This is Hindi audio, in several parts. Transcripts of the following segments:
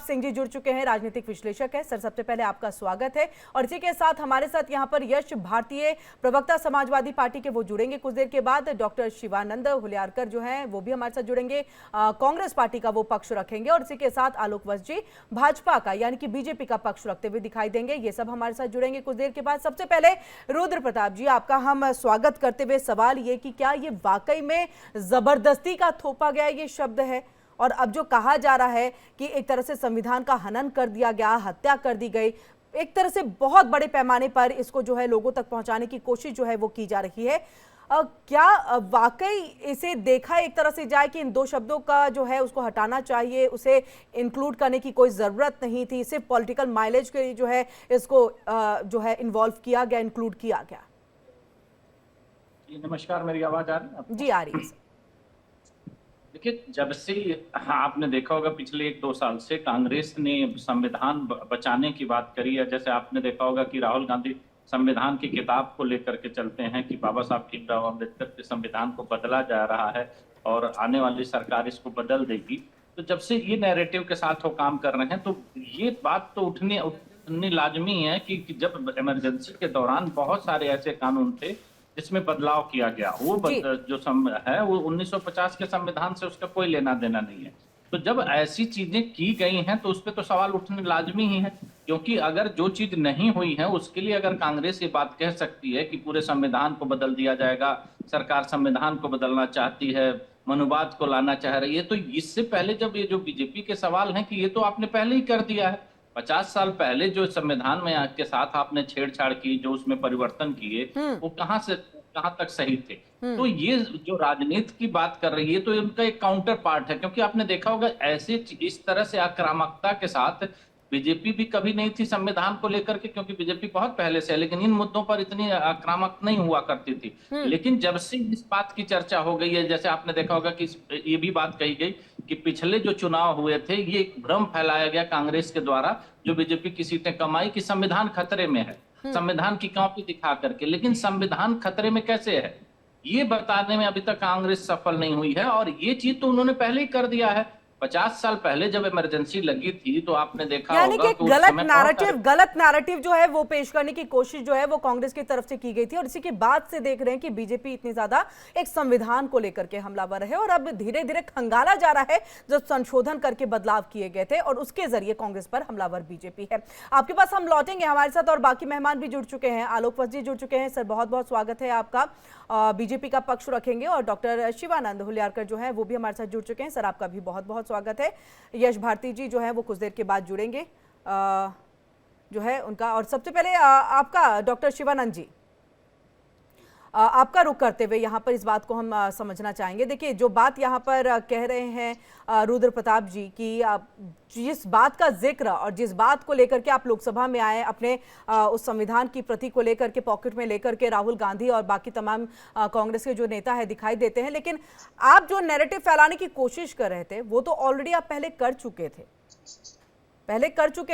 सिंह जी जुड़ चुके हैं, राजनीतिक विश्लेषक है। सर, सबसे पहले आपका स्वागत है। और इसी के साथ हमारे साथ यहाँ पर यश भारतीय, प्रवक्ता समाजवादी पार्टी के, वो जुड़ेंगे कुछ देर के बाद। डॉक्टर शिवानंद हुलियारकर जो हैं वो भी हमारे साथ जुड़ेंगे, कांग्रेस पार्टी का वो पक्ष रखेंगे। और इसी के साथ आलोक वत्स जी भाजपा का यानी कि बीजेपी का पक्ष रखते हुए दिखाई देंगे। ये सब हमारे साथ जुड़ेंगे कुछ देर के बाद। सबसे पहले रुद्र प्रताप जी, आपका हम स्वागत करते हुए सवाल ये कि क्या ये वाकई में जबरदस्ती का थोपा गया ये शब्द है? और अब जो कहा जा रहा है कि एक तरह से संविधान का हनन कर दिया गया, हत्या कर दी गई, एक तरह से बहुत बड़े पैमाने पर इसको जो है लोगों तक पहुंचाने की कोशिश जो है वो की जा रही है। क्या वाकई इसे देखा एक तरह से जाए कि इन दो शब्दों का जो है उसको हटाना चाहिए, उसे इंक्लूड करने की कोई ज़रूरत नहीं थी, सिर्फ पॉलिटिकल माइलेज के लिए जो है इसको जो है इन्वॉल्व किया गया, इंक्लूड किया गया? नमस्कार, मेरी आवाज आ रही है आपको? जी, आ रही है। देखिए, जब से आपने देखा होगा पिछले 1-2 साल से कांग्रेस ने संविधान बचाने की बात करी है। जैसे आपने देखा होगा कि राहुल गांधी संविधान की किताब को लेकर के चलते हैं कि बाबा साहब भीमराव अम्बेडकर के संविधान को बदला जा रहा है और आने वाली सरकार इसको बदल देगी। तो जब से ये नैरेटिव के साथ वो काम कर रहे हैं, तो ये बात तो उठनी लाजमी है कि जब इमरजेंसी के दौरान बहुत सारे ऐसे कानून थे जिसमें बदलाव किया गया, वो जी। जो है वो 1950 के संविधान से उसका कोई लेना देना नहीं है। तो जब ऐसी चीजें की गई हैं तो उस पे तो सवाल उठने लाजमी ही है, क्योंकि अगर जो चीज नहीं हुई है उसके लिए अगर कांग्रेस ये बात कह सकती है कि पूरे संविधान को बदल दिया जाएगा, सरकार संविधान को बदलना चाहती है, मनुवाद को लाना चाह रही है, तो इससे पहले जब ये जो बीजेपी के सवाल हैं कि ये तो आपने पहले ही कर दिया है। 50 साल पहले जो संविधान में के साथ आपने छेड़छाड़ की, जो उसमें परिवर्तन किए, वो कहां तक सही थे? तो ये जो राजनीति की बात कर रही है, तो इनका एक काउंटर पार्ट है, क्योंकि आपने देखा होगा ऐसे इस तरह से आक्रामकता के साथ बीजेपी भी कभी नहीं थी संविधान को लेकर के, क्योंकि बीजेपी बहुत पहले से है, लेकिन इन मुद्दों पर इतनी आक्रामक नहीं हुआ करती थी। लेकिन जब से इस बात की चर्चा हो गई है, जैसे आपने देखा होगा कि ये भी बात कही गई कि पिछले जो चुनाव हुए थे, ये एक भ्रम फैलाया गया कांग्रेस के द्वारा, जो बीजेपी की सीटें कमाई, कि संविधान खतरे में है, संविधान की कॉपी दिखा करके। लेकिन संविधान खतरे में कैसे है, ये बताने में अभी तक कांग्रेस सफल नहीं हुई है, और ये चीज तो उन्होंने पहले ही कर दिया है। 50 साल पहले जब इमरजेंसी लगी थी तो आपने देखा यानी कि होगा कि उस समय गलत नैरेटिव जो है वो पेश करने की कोशिश जो है वो कांग्रेस की तरफ से की गई थी। और इसी के बाद से देख रहे हैं कि बीजेपी इतनी ज्यादा एक संविधान को लेकर के हमलावर है, और अब धीरे धीरे खंगाला जा रहा है जो संशोधन करके बदलाव किए गए थे, और उसके जरिए कांग्रेस पर हमलावर बीजेपी है। आपके पास हम लौटेंगे, हमारे साथ और बाकी मेहमान भी जुड़ चुके हैं। आलोक वत्स जी जुड़ चुके हैं। सर, बहुत बहुत स्वागत है आपका। बीजेपी का पक्ष रखेंगे। और डॉक्टर शिवानंद हुलियारकर जो है वो भी हमारे साथ जुड़ चुके हैं। सर, आपका भी बहुत बहुत स्वागत है। यश भारती जी जो है वो कुछ देर के बाद जुड़ेंगे, जो है उनका। और सबसे पहले आपका डॉक्टर शिवानंद जी, आपका रुख करते हुए यहाँ पर इस बात को हम समझना चाहेंगे। देखिए, जो बात यहाँ पर कह रहे हैं रुद्र प्रताप जी की, जिस बात का जिक्र और जिस बात को लेकर के आप लोकसभा में आए, अपने उस संविधान की प्रति को लेकर के पॉकेट में लेकर के राहुल गांधी और बाकी तमाम कांग्रेस के जो नेता है दिखाई देते हैं, लेकिन आप जो नैरेटिव फैलाने की कोशिश कर रहे थे वो तो ऑलरेडी आप पहले कर चुके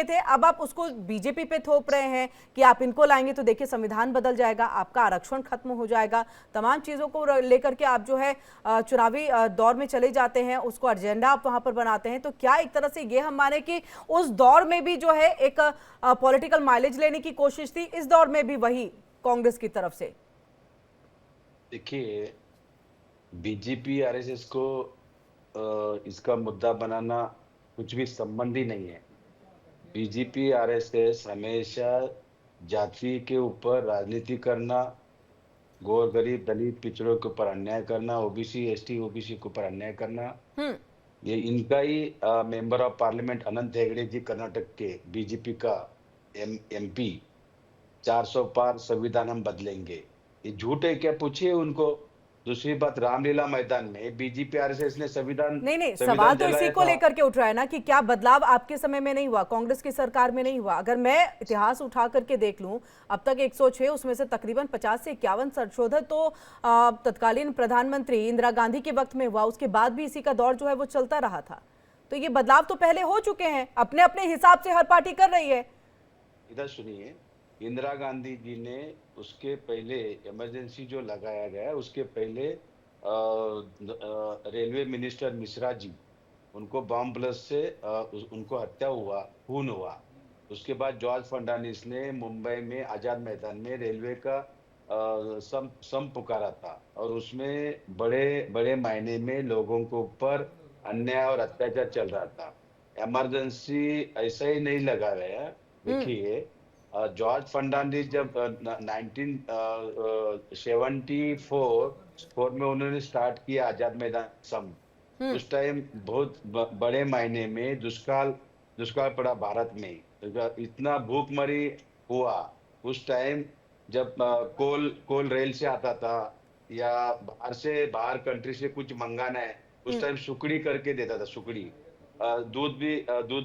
थे। अब आप उसको बीजेपी पे थोप रहे हैं कि आप इनको लाएंगे तो देखिए संविधान बदल जाएगा, आपका आरक्षण खत्म हो जाएगा, तमाम चीज़ों को लेकर के आप जो है चुनावी दौर में चले जाते हैं, उसको एजेंडा आप वहां पर बनाते हैं। तो क्या एक तरह से ये हम माने कि उस दौर में भी जो है एक पॉलिटिकल माइलेज लेने की कोशिश थी, इस दौर में भी वही कांग्रेस की तरफ से? देखिए, बीजेपी आरएसएस को इसका मुद्दा बनाना कुछ भी संबंधी नहीं है। बीजेपी आरएसएस हमेशा जाति के ऊपर राजनीति करना, गौर गरीब दलित पिछड़ों के ऊपर अन्याय करना, ओबीसी एसटी ओबीसी के ऊपर अन्याय करना, ये इनका ही मेंबर ऑफ पार्लियामेंट अनंत हेगड़े जी कर्नाटक के बीजेपी का एमपी 400 पार संविधान हम बदलेंगे, ये झूठ है क्या? पूछिए उनको। दूसरी बात, रामलीला मैदान में बीजेपी आरएसएस ने नहीं, सवाल तो इसी को लेकर के उठ रहा है ना कि क्या बदलाव आपके समय में नहीं हुआ, कांग्रेस की सरकार में नहीं हुआ? अगर मैं इतिहास उठा करके देख लूं, अब तक 106, उसमें से तकरीबन 50 से 51 संशोधन तो तत्कालीन प्रधानमंत्री इंदिरा गांधी के वक्त में हुआ, उसके बाद भी इसी का दौर जो है वो चलता रहा था। तो ये बदलाव तो पहले हो चुके हैं, अपने अपने हिसाब से हर पार्टी कर रही है। इधर सुनिए, इंदिरा गांधी जी ने उसके पहले इमरजेंसी जो लगाया गया, उसके पहले रेलवे मिनिस्टर मिश्रा जी, उनको बॉम्ब ब्लास्ट से उनको हत्या हुआ, खून हुआ। उसके बाद जॉर्ज फर्नांडिस ने मुंबई में आजाद मैदान में रेलवे का संप पुकारा था और उसमें बड़े बड़े मायने में लोगों के ऊपर अन्याय और अत्याचार चल रहा था। इमरजेंसी ऐसा ही नहीं लगा गया। देखिए, जॉर्ज फर्नांडिस जब 1974 में उन्होंने स्टार्ट किया आजाद मैदान संप, उस टाइम बहुत बड़े मायने में दुष्काल पड़ा भारत में। इतना भूखमरी हुआ उस टाइम जब कोल रेल से आता था या बाहर कंट्री से कुछ मंगाना है, उस टाइम सुकड़ी करके देता था, सुकड़ी। दूध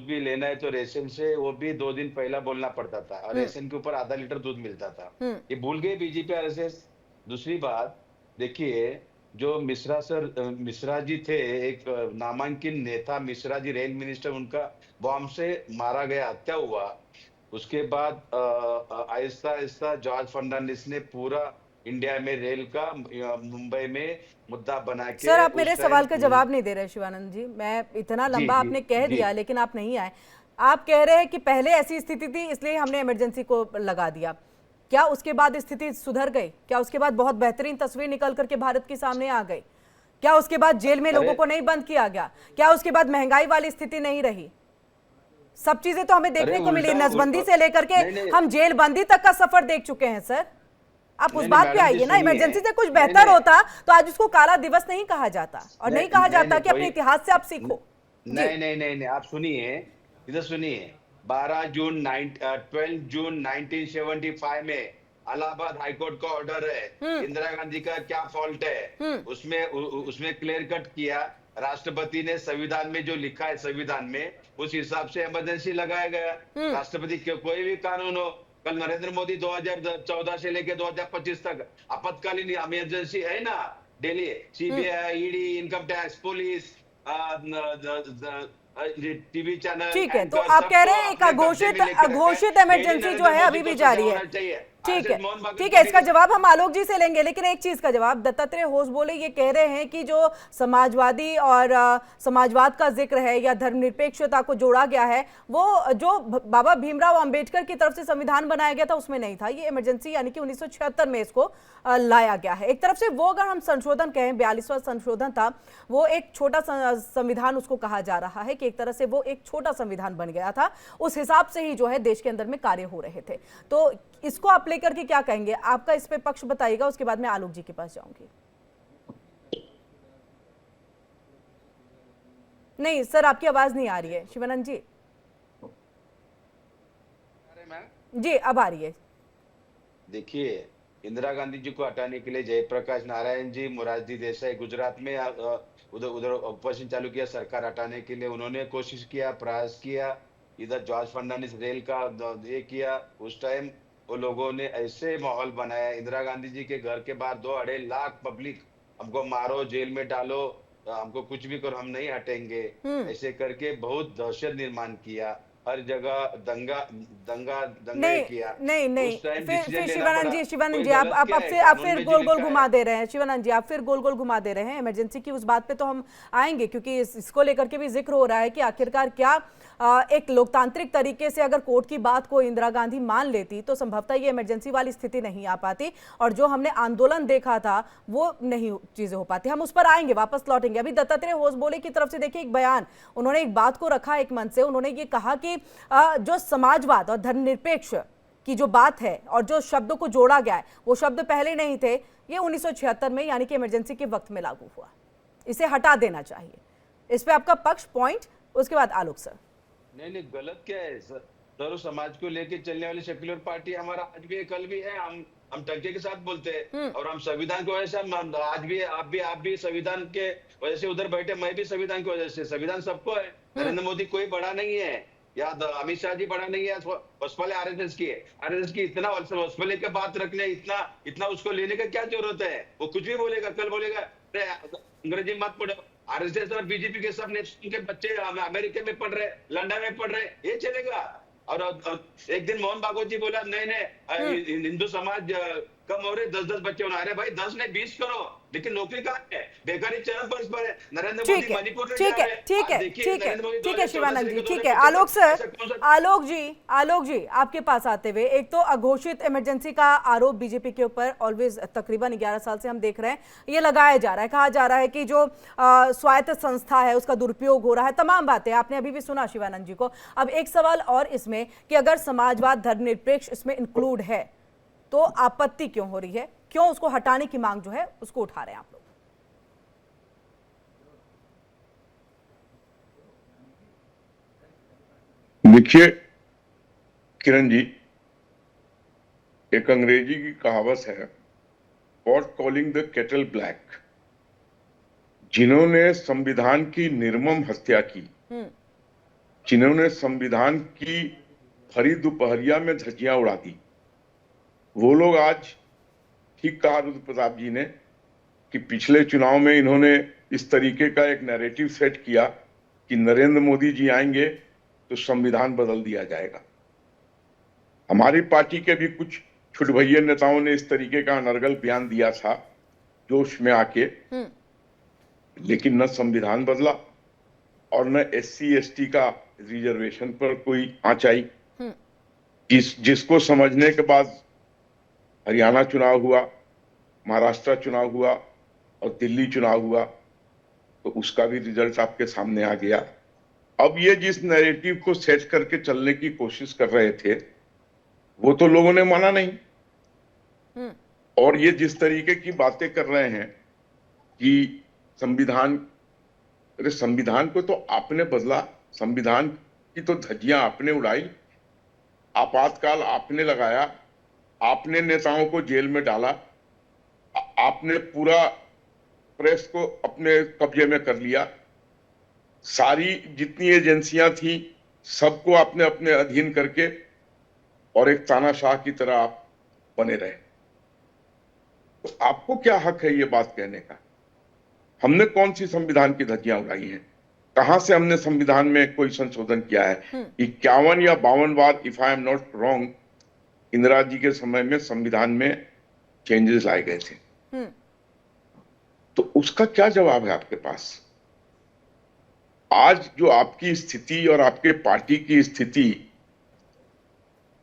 भी लेना है तो रेशन से, वो भी 2 दिन पहला बोलना पड़ता था और रेशन के ऊपर आधा लीटर दूध मिलता था। ये भूल गए बीजेपी आरएसएस। दूसरी बात देखिए, जो मिश्रा जी थे, एक नामांकित नेता मिश्रा जी, रेल मिनिस्टर, उनका बॉम्ब से मारा गया, हत्या हुआ। उसके बाद आहिस्ता आहिस्ता जॉर्ज फर्नांडिस ने पूरा इंडिया में रेल का मुंबई में मुद्दा बना के। सर, आप मेरे सवाल का जवाब नहीं दे रहे शिवानंद जी। मैं इतना लंबा आपने कह दिया लेकिन आप नहीं आए। आप कह रहे हैं कि पहले ऐसी स्थिति थी इसलिए हमने इमरजेंसी को लगा दिया। क्या उसके बाद स्थिति सुधर गई? क्या उसके बाद बहुत बेहतरीन तस्वीर निकल करके भारत के सामने आ गई? क्या उसके बाद जेल में लोगों को नहीं बंद किया गया? क्या उसके बाद महंगाई वाली स्थिति नहीं रही? सब चीजें तो हमें देखने को मिली। नसबंदी से लेकर के हम जेल बंदी तक का सफर देख चुके हैं। सर, आप उस बात पे आइए ना। इमरजेंसी से कुछ बेहतर होता तो आज उसको काला दिवस नहीं कहा जाता और नहीं कहा जाता कि अपने इतिहास से आप सीखो। नहीं, आप सुनिए, इधर सुनिए। 12 जून 1975 में इलाहाबाद हाईकोर्ट का ऑर्डर है, इंदिरा गांधी का क्या फॉल्ट है, उसमें क्लियर कट किया। राष्ट्रपति ने संविधान में जो लिखा है, संविधान में उस हिसाब से इमरजेंसी लगाया गया। राष्ट्रपति कोई भी कानून हो, कल नरेंद्र मोदी 2014 से लेकर 2025 तक आपातकालीन इमरजेंसी है ना, Delhi CBI, ED, income tax, police, TV channel. ठीक है, तो आप कह रहे हैं एक अघोषित इमरजेंसी जो है अभी भी जारी है। ठीक है, इसका जवाब हम आलोक जी से लेंगे। लेकिन एक चीज का जवाब दत्तात्रेय होस बोले ये कह रहे हैं कि जो समाजवादी और समाजवाद का जिक्र है या धर्मनिरपेक्षता को जोड़ा गया है, वो जो बाबा भीमराव अंबेडकर की तरफ से संविधान बनाया गया था उसमें नहीं था। ये इमरजेंसी यानी कि 1976 में इसको लाया गया है। एक तरफ से वो अगर हम संशोधन कहें, 42वां संशोधन था, वो एक छोटा संविधान उसको कहा जा रहा है कि एक तरह से वो एक छोटा संविधान बन गया था। उस हिसाब से ही जो है देश के अंदर में कार्य हो रहे थे। तो इसको आप लेकर के क्या कहेंगे? आपका इस पे पक्ष बताइएगा, उसके बाद मैं आलोक जी के पास जाऊंगी। नहीं सर, आपकी आवाज नहीं आ रही है शिवानंद जी। जी अब आ रही है। देखिए, इंदिरा गांधी जी को हटाने के लिए जयप्रकाश नारायण जी, मोरारजी देसाई गुजरात में उधर ऑपरेशन चालू किया सरकार हटाने के लिए। उन्होंने कोशिश किया, प्रयास किया। इधर जॉर्ज फर्नांडिस रेल का ये किया। उस टाइम वो लोगों ने ऐसे माहौल बनाया, इंदिरा गांधी जी के घर के बाहर 2-2.5 लाख पब्लिक, हमको मारो, जेल में डालो, हमको कुछ भी करो, हम नहीं हटेंगे, ऐसे करके बहुत दहशत निर्माण किया। हर जगह दंगा किया। नहीं फिर शिवानंद जी आप फिर गोल घुमा दे रहे हैं। शिवानंद जी आप फिर गोल घुमा दे रहे हैं। इमरजेंसी की उस बात पे तो हम आएंगे क्योंकि इसको लेकर के भी जिक्र हो रहा है कि आखिरकार क्या एक लोकतांत्रिक तरीके से अगर कोर्ट की बात को इंदिरा गांधी मान लेती तो संभवतः ये इमरजेंसी वाली स्थिति नहीं आ पाती और जो हमने आंदोलन देखा था वो नहीं चीजें हो पाती। हम उस पर आएंगे, वापस लौटेंगे। अभी दत्तात्रेय होस बोले की तरफ से देखिए एक बयान, उन्होंने एक बात को रखा एक मंच से। उन्होंने ये कहा कि जो समाजवाद और धर्मनिरपेक्ष की जो बात है और जो शब्दों को जोड़ा गया है वो शब्द पहले नहीं थे, ये 1976 में यानी कि इमरजेंसी के वक्त में लागू हुआ। इसे हटा देना चाहिए। इस पे आपका पक्ष, पॉइंट, उसके बाद आलोक सर। नहीं, गलत क्या है? सर्व समाज को लेके चलने वाली सेक्युलर पार्टी हमारा आज भी है, कल भी है। हम टंके के साथ बोलते हैं और हम संविधान की वजह से आज भी आप भी संविधान के वजह से उधर बैठे, मैं भी संविधान की वजह से। संविधान सबको है। नरेंद्र मोदी कोई बड़ा नहीं है या अमित शाह जी बड़ा नहीं है। वसपले आरएसएस की है। आरएसएस की इतना वसपले के बात रखने, इतना उसको लेने का क्या जरूरत है? वो कुछ भी बोलेगा, कल बोलेगा अंग्रेजी मत पढ़ो। आरएसएस और बीजेपी के सब नेशन के बच्चे अमेरिका में पढ़ रहे, लंदन में पढ़ रहे, ये चलेगा? और एक दिन मोहन भागवत जी बोला नहीं हिंदू समाज कम हो रहे, 10-10 बच्चे होना। अरे भाई 10 नहीं 20 करो, लेकिन नौकरी कहाँ है? बेकारी चरम पर है। नरेंद्र ठीक मोदी है, मणिपुर में ठीक जा है, रहे हैं। ठीक है, आप देखिए, ठीक है, नरेंद्र मोदी ठीक है 2014 शिवानंद से जी, लेकर ठीक है। 2014 आलोक सर, ऐसा कौन सा आलोक जी आपके पास आते हुए, एक तो अघोषित इमरजेंसी का आरोप बीजेपी के ऊपर ऑलवेज तकरीबन 11 साल से हम देख रहे हैं, ये लगाया जा रहा है, कहा जा रहा है कि जो स्वायत्त संस्था है उसका दुरुपयोग हो रहा है, तमाम बातें आपने अभी भी सुना शिवानंद जी को। अब एक सवाल और इसमें कि अगर समाजवाद धर्मनिरपेक्ष इसमें इंक्लूड है तो आपत्ति क्यों हो रही है, क्यों उसको हटाने की मांग जो है उसको उठा रहे हैं आप लोग? देखिए किरण जी, एक अंग्रेजी की कहावत है, pot calling the kettle black. जिन्होंने संविधान की निर्मम हत्या की, जिन्होंने संविधान की भरी दोपहरिया में धज्जियां उड़ा दी, वो लोग आज, ठीक कहा रुद्र प्रताप जी ने कि पिछले चुनाव में इन्होंने इस तरीके का एक नैरेटिव सेट किया कि नरेंद्र मोदी जी आएंगे तो संविधान बदल दिया जाएगा। हमारी पार्टी के भी कुछ छुटभैये नेताओं ने इस तरीके का अनर्गल बयान दिया था जोश में आके, लेकिन न संविधान बदला और न SC ST का रिजर्वेशन पर कोई आंच आई। जिसको समझने के बाद हरियाणा चुनाव हुआ, महाराष्ट्र चुनाव हुआ और दिल्ली चुनाव हुआ, तो उसका भी रिजल्ट आपके सामने आ गया। अब ये जिस नैरेटिव को सेट करके चलने की कोशिश कर रहे थे वो तो लोगों ने माना नहीं, और ये जिस तरीके की बातें कर रहे हैं कि संविधान, अरे संविधान को तो आपने बदला, संविधान की तो धज्जियां आपने उड़ाई, आपातकाल आपने लगाया, आपने नेताओं को जेल में डाला, आपने पूरा प्रेस को अपने कब्जे में कर लिया, सारी जितनी एजेंसियां थी सबको आपने अपने अधीन करके और एक तानाशाह की तरह आप बने रहे। तो आपको क्या हक है ये बात कहने का? हमने कौन सी संविधान की धज्जियां उड़ाई हैं? कहां से हमने संविधान में कोई संशोधन किया है? 51 या 52 बार, if I am not wrong, Indira ji के समय में संविधान में चेंजेस लाए गए थे। तो उसका क्या जवाब है आपके पास? आज जो आपकी स्थिति और आपके पार्टी की स्थिति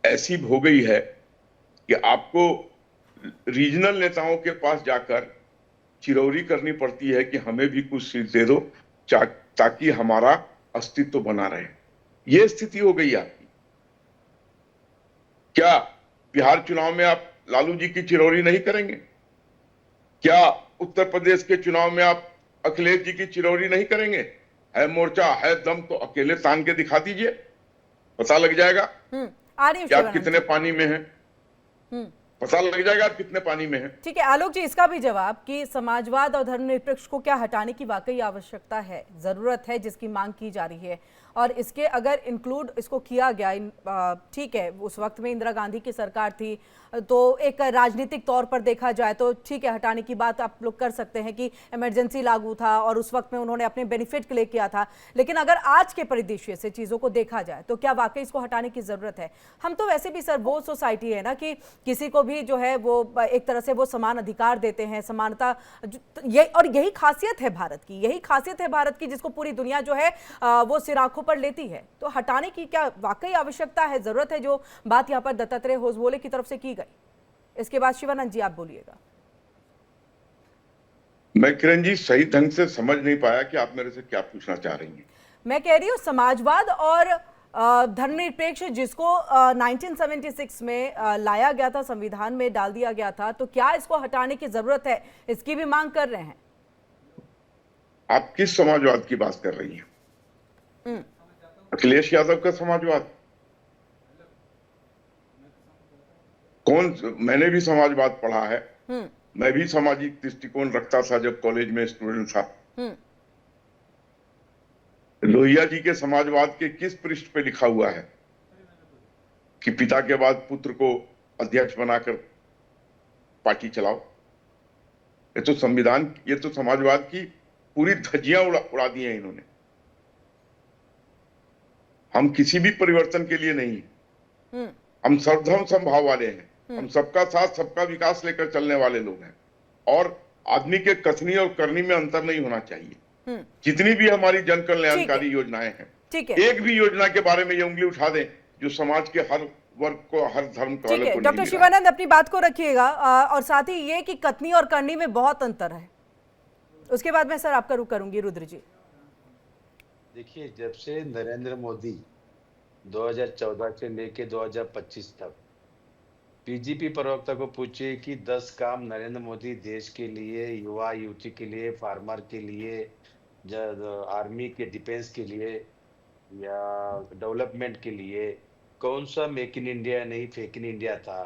ऐसी हो गई है कि आपको रीजनल नेताओं के पास जाकर चिरौरी करनी पड़ती है कि हमें भी कुछ सीट दे दो ताकि हमारा अस्तित्व बना रहे। यह स्थिति हो गई आपकी। क्या बिहार चुनाव में आप लालू जी की चिरौरी नहीं करेंगे? क्या उत्तर प्रदेश के चुनाव में आप अखिलेश जी की चिरौरी नहीं करेंगे? है मोर्चा, है दम तो अकेले तान के दिखा दीजिए, पता लग जाएगा कि आप कितने पानी में हैं। पता लग जाएगा आप कितने पानी में हैं। ठीक है आलोक जी, इसका भी जवाब कि समाजवाद और धर्मनिरपेक्ष को क्या हटाने की वाकई आवश्यकता है, जरूरत है, जिसकी मांग की जा रही है, और इसके अगर इंक्लूड इसको किया गया, ठीक है उस वक्त में इंदिरा गांधी की सरकार थी तो एक राजनीतिक तौर पर देखा जाए तो ठीक है, हटाने की बात आप लोग कर सकते हैं कि इमरजेंसी लागू था और उस वक्त में उन्होंने अपने बेनिफिट के लिए किया था, लेकिन अगर आज के परिदृश्य से चीज़ों को देखा जाए तो क्या वाकई इसको हटाने की ज़रूरत है? हम तो वैसे भी सर वो सोसाइटी है ना कि किसी को भी जो है वो एक तरह से वो समान अधिकार देते हैं, समानता, और यही खासियत है भारत की, यही खासियत है भारत की जिसको पूरी दुनिया जो है वो सिराखों पर लेती है। तो हटाने की क्या वाकई आवश्यकता है, जरूरत है, जो बात यहाँ पर दत्तात्रेय होसबोले की तरफ से की गई? इसके बाद शिवानंद जी आप बोलिएगा। मैं किरण जी सही ढंग से समझ नहीं पाया कि आप मेरे से क्या पूछना चाह रही हैं। मैं कह रही हूँ समाजवाद और धर्मनिरपेक्ष जिसको 1976 में लाया गया था, संविधान में डाल दिया गया था, तो क्या इसको हटाने की जरूरत है, इसकी भी मांग कर रहे हैं। आप किस समाजवाद की बात कर रही हैं? अखिलेश यादव का समाजवाद? कौन? मैंने भी समाजवाद पढ़ा है, मैं भी सामाजिक दृष्टिकोण रखता था जब कॉलेज में स्टूडेंट था। लोहिया जी के समाजवाद के किस पृष्ठ पे लिखा हुआ है कि पिता के बाद पुत्र को अध्यक्ष बनाकर पार्टी चलाओ? ये तो संविधान, ये तो समाजवाद की पूरी धज्जियां उड़ा दी हैं इन्होंने। हम किसी भी परिवर्तन के लिए नहीं, हम सर्वधर्म समभाव वाले हैं, हम सबका साथ सबका विकास लेकर चलने वाले लोग हैं। और आदमी के कथनी और करनी में अंतर नहीं होना चाहिए। जितनी भी हमारी जन कल्याणकारी योजनाएं हैं, ठीक है, एक भी योजना के बारे में ये उंगली उठा दें जो समाज के हर वर्ग को, हर धर्म को, ठीक है। को डॉक्टर शिवानंद अपनी बात को रखिएगा और साथ ही ये कि कथनी और करनी में बहुत अंतर है। उसके बाद मैं सर आपका रुख करूंगी रुद्र जी। देखिए, जब से नरेंद्र मोदी 2014 से लेके 2025 तक बीजेपी प्रवक्ता को पूछिए कि 10 काम नरेंद्र मोदी देश के लिए, युवा युवती के लिए, फार्मर के लिए, आर्मी के डिफेंस के लिए या डेवलपमेंट के लिए कौन सा मेक इन इंडिया नहीं फेक इन इंडिया था,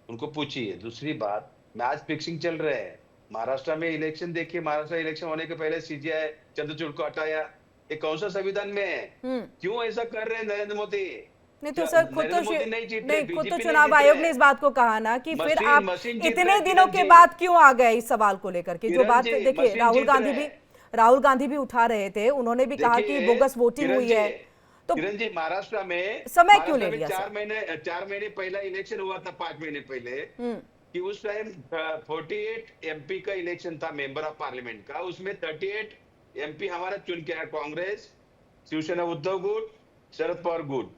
उनको पूछिए। दूसरी बात, मैच फिक्सिंग चल रहे हैं। महाराष्ट्र में इलेक्शन देखिए, महाराष्ट्र इलेक्शन होने के पहले सीजीआई चंद्रचूड़ को हटाया। ये कौन सा संविधान में है? क्यों ऐसा कर रहे हैं नरेंद्र मोदी? नहीं तो सर खुद तो चुनाव आयोग ने इस बात को कहा ना कि फिर आप इतने दिनों के बाद क्यों आ गए इस सवाल को लेकर के। जो बात देखिए राहुल गांधी भी उठा रहे थे, उन्होंने भी कहा कि बोगस वोटिंग हुई है। तो किरण जी, महाराष्ट्र में समय क्यों ले लिया? 4 महीने पहला इलेक्शन हुआ था, 5 महीने पहले, कि उस टाइम 48 एमपी का इलेक्शन था, मेंबर ऑफ पार्लियामेंट का। उसमें 38 एमपी हमारा चुन के आया, कांग्रेस, शिवसेना उद्धव गुट, शरद पवार गुट।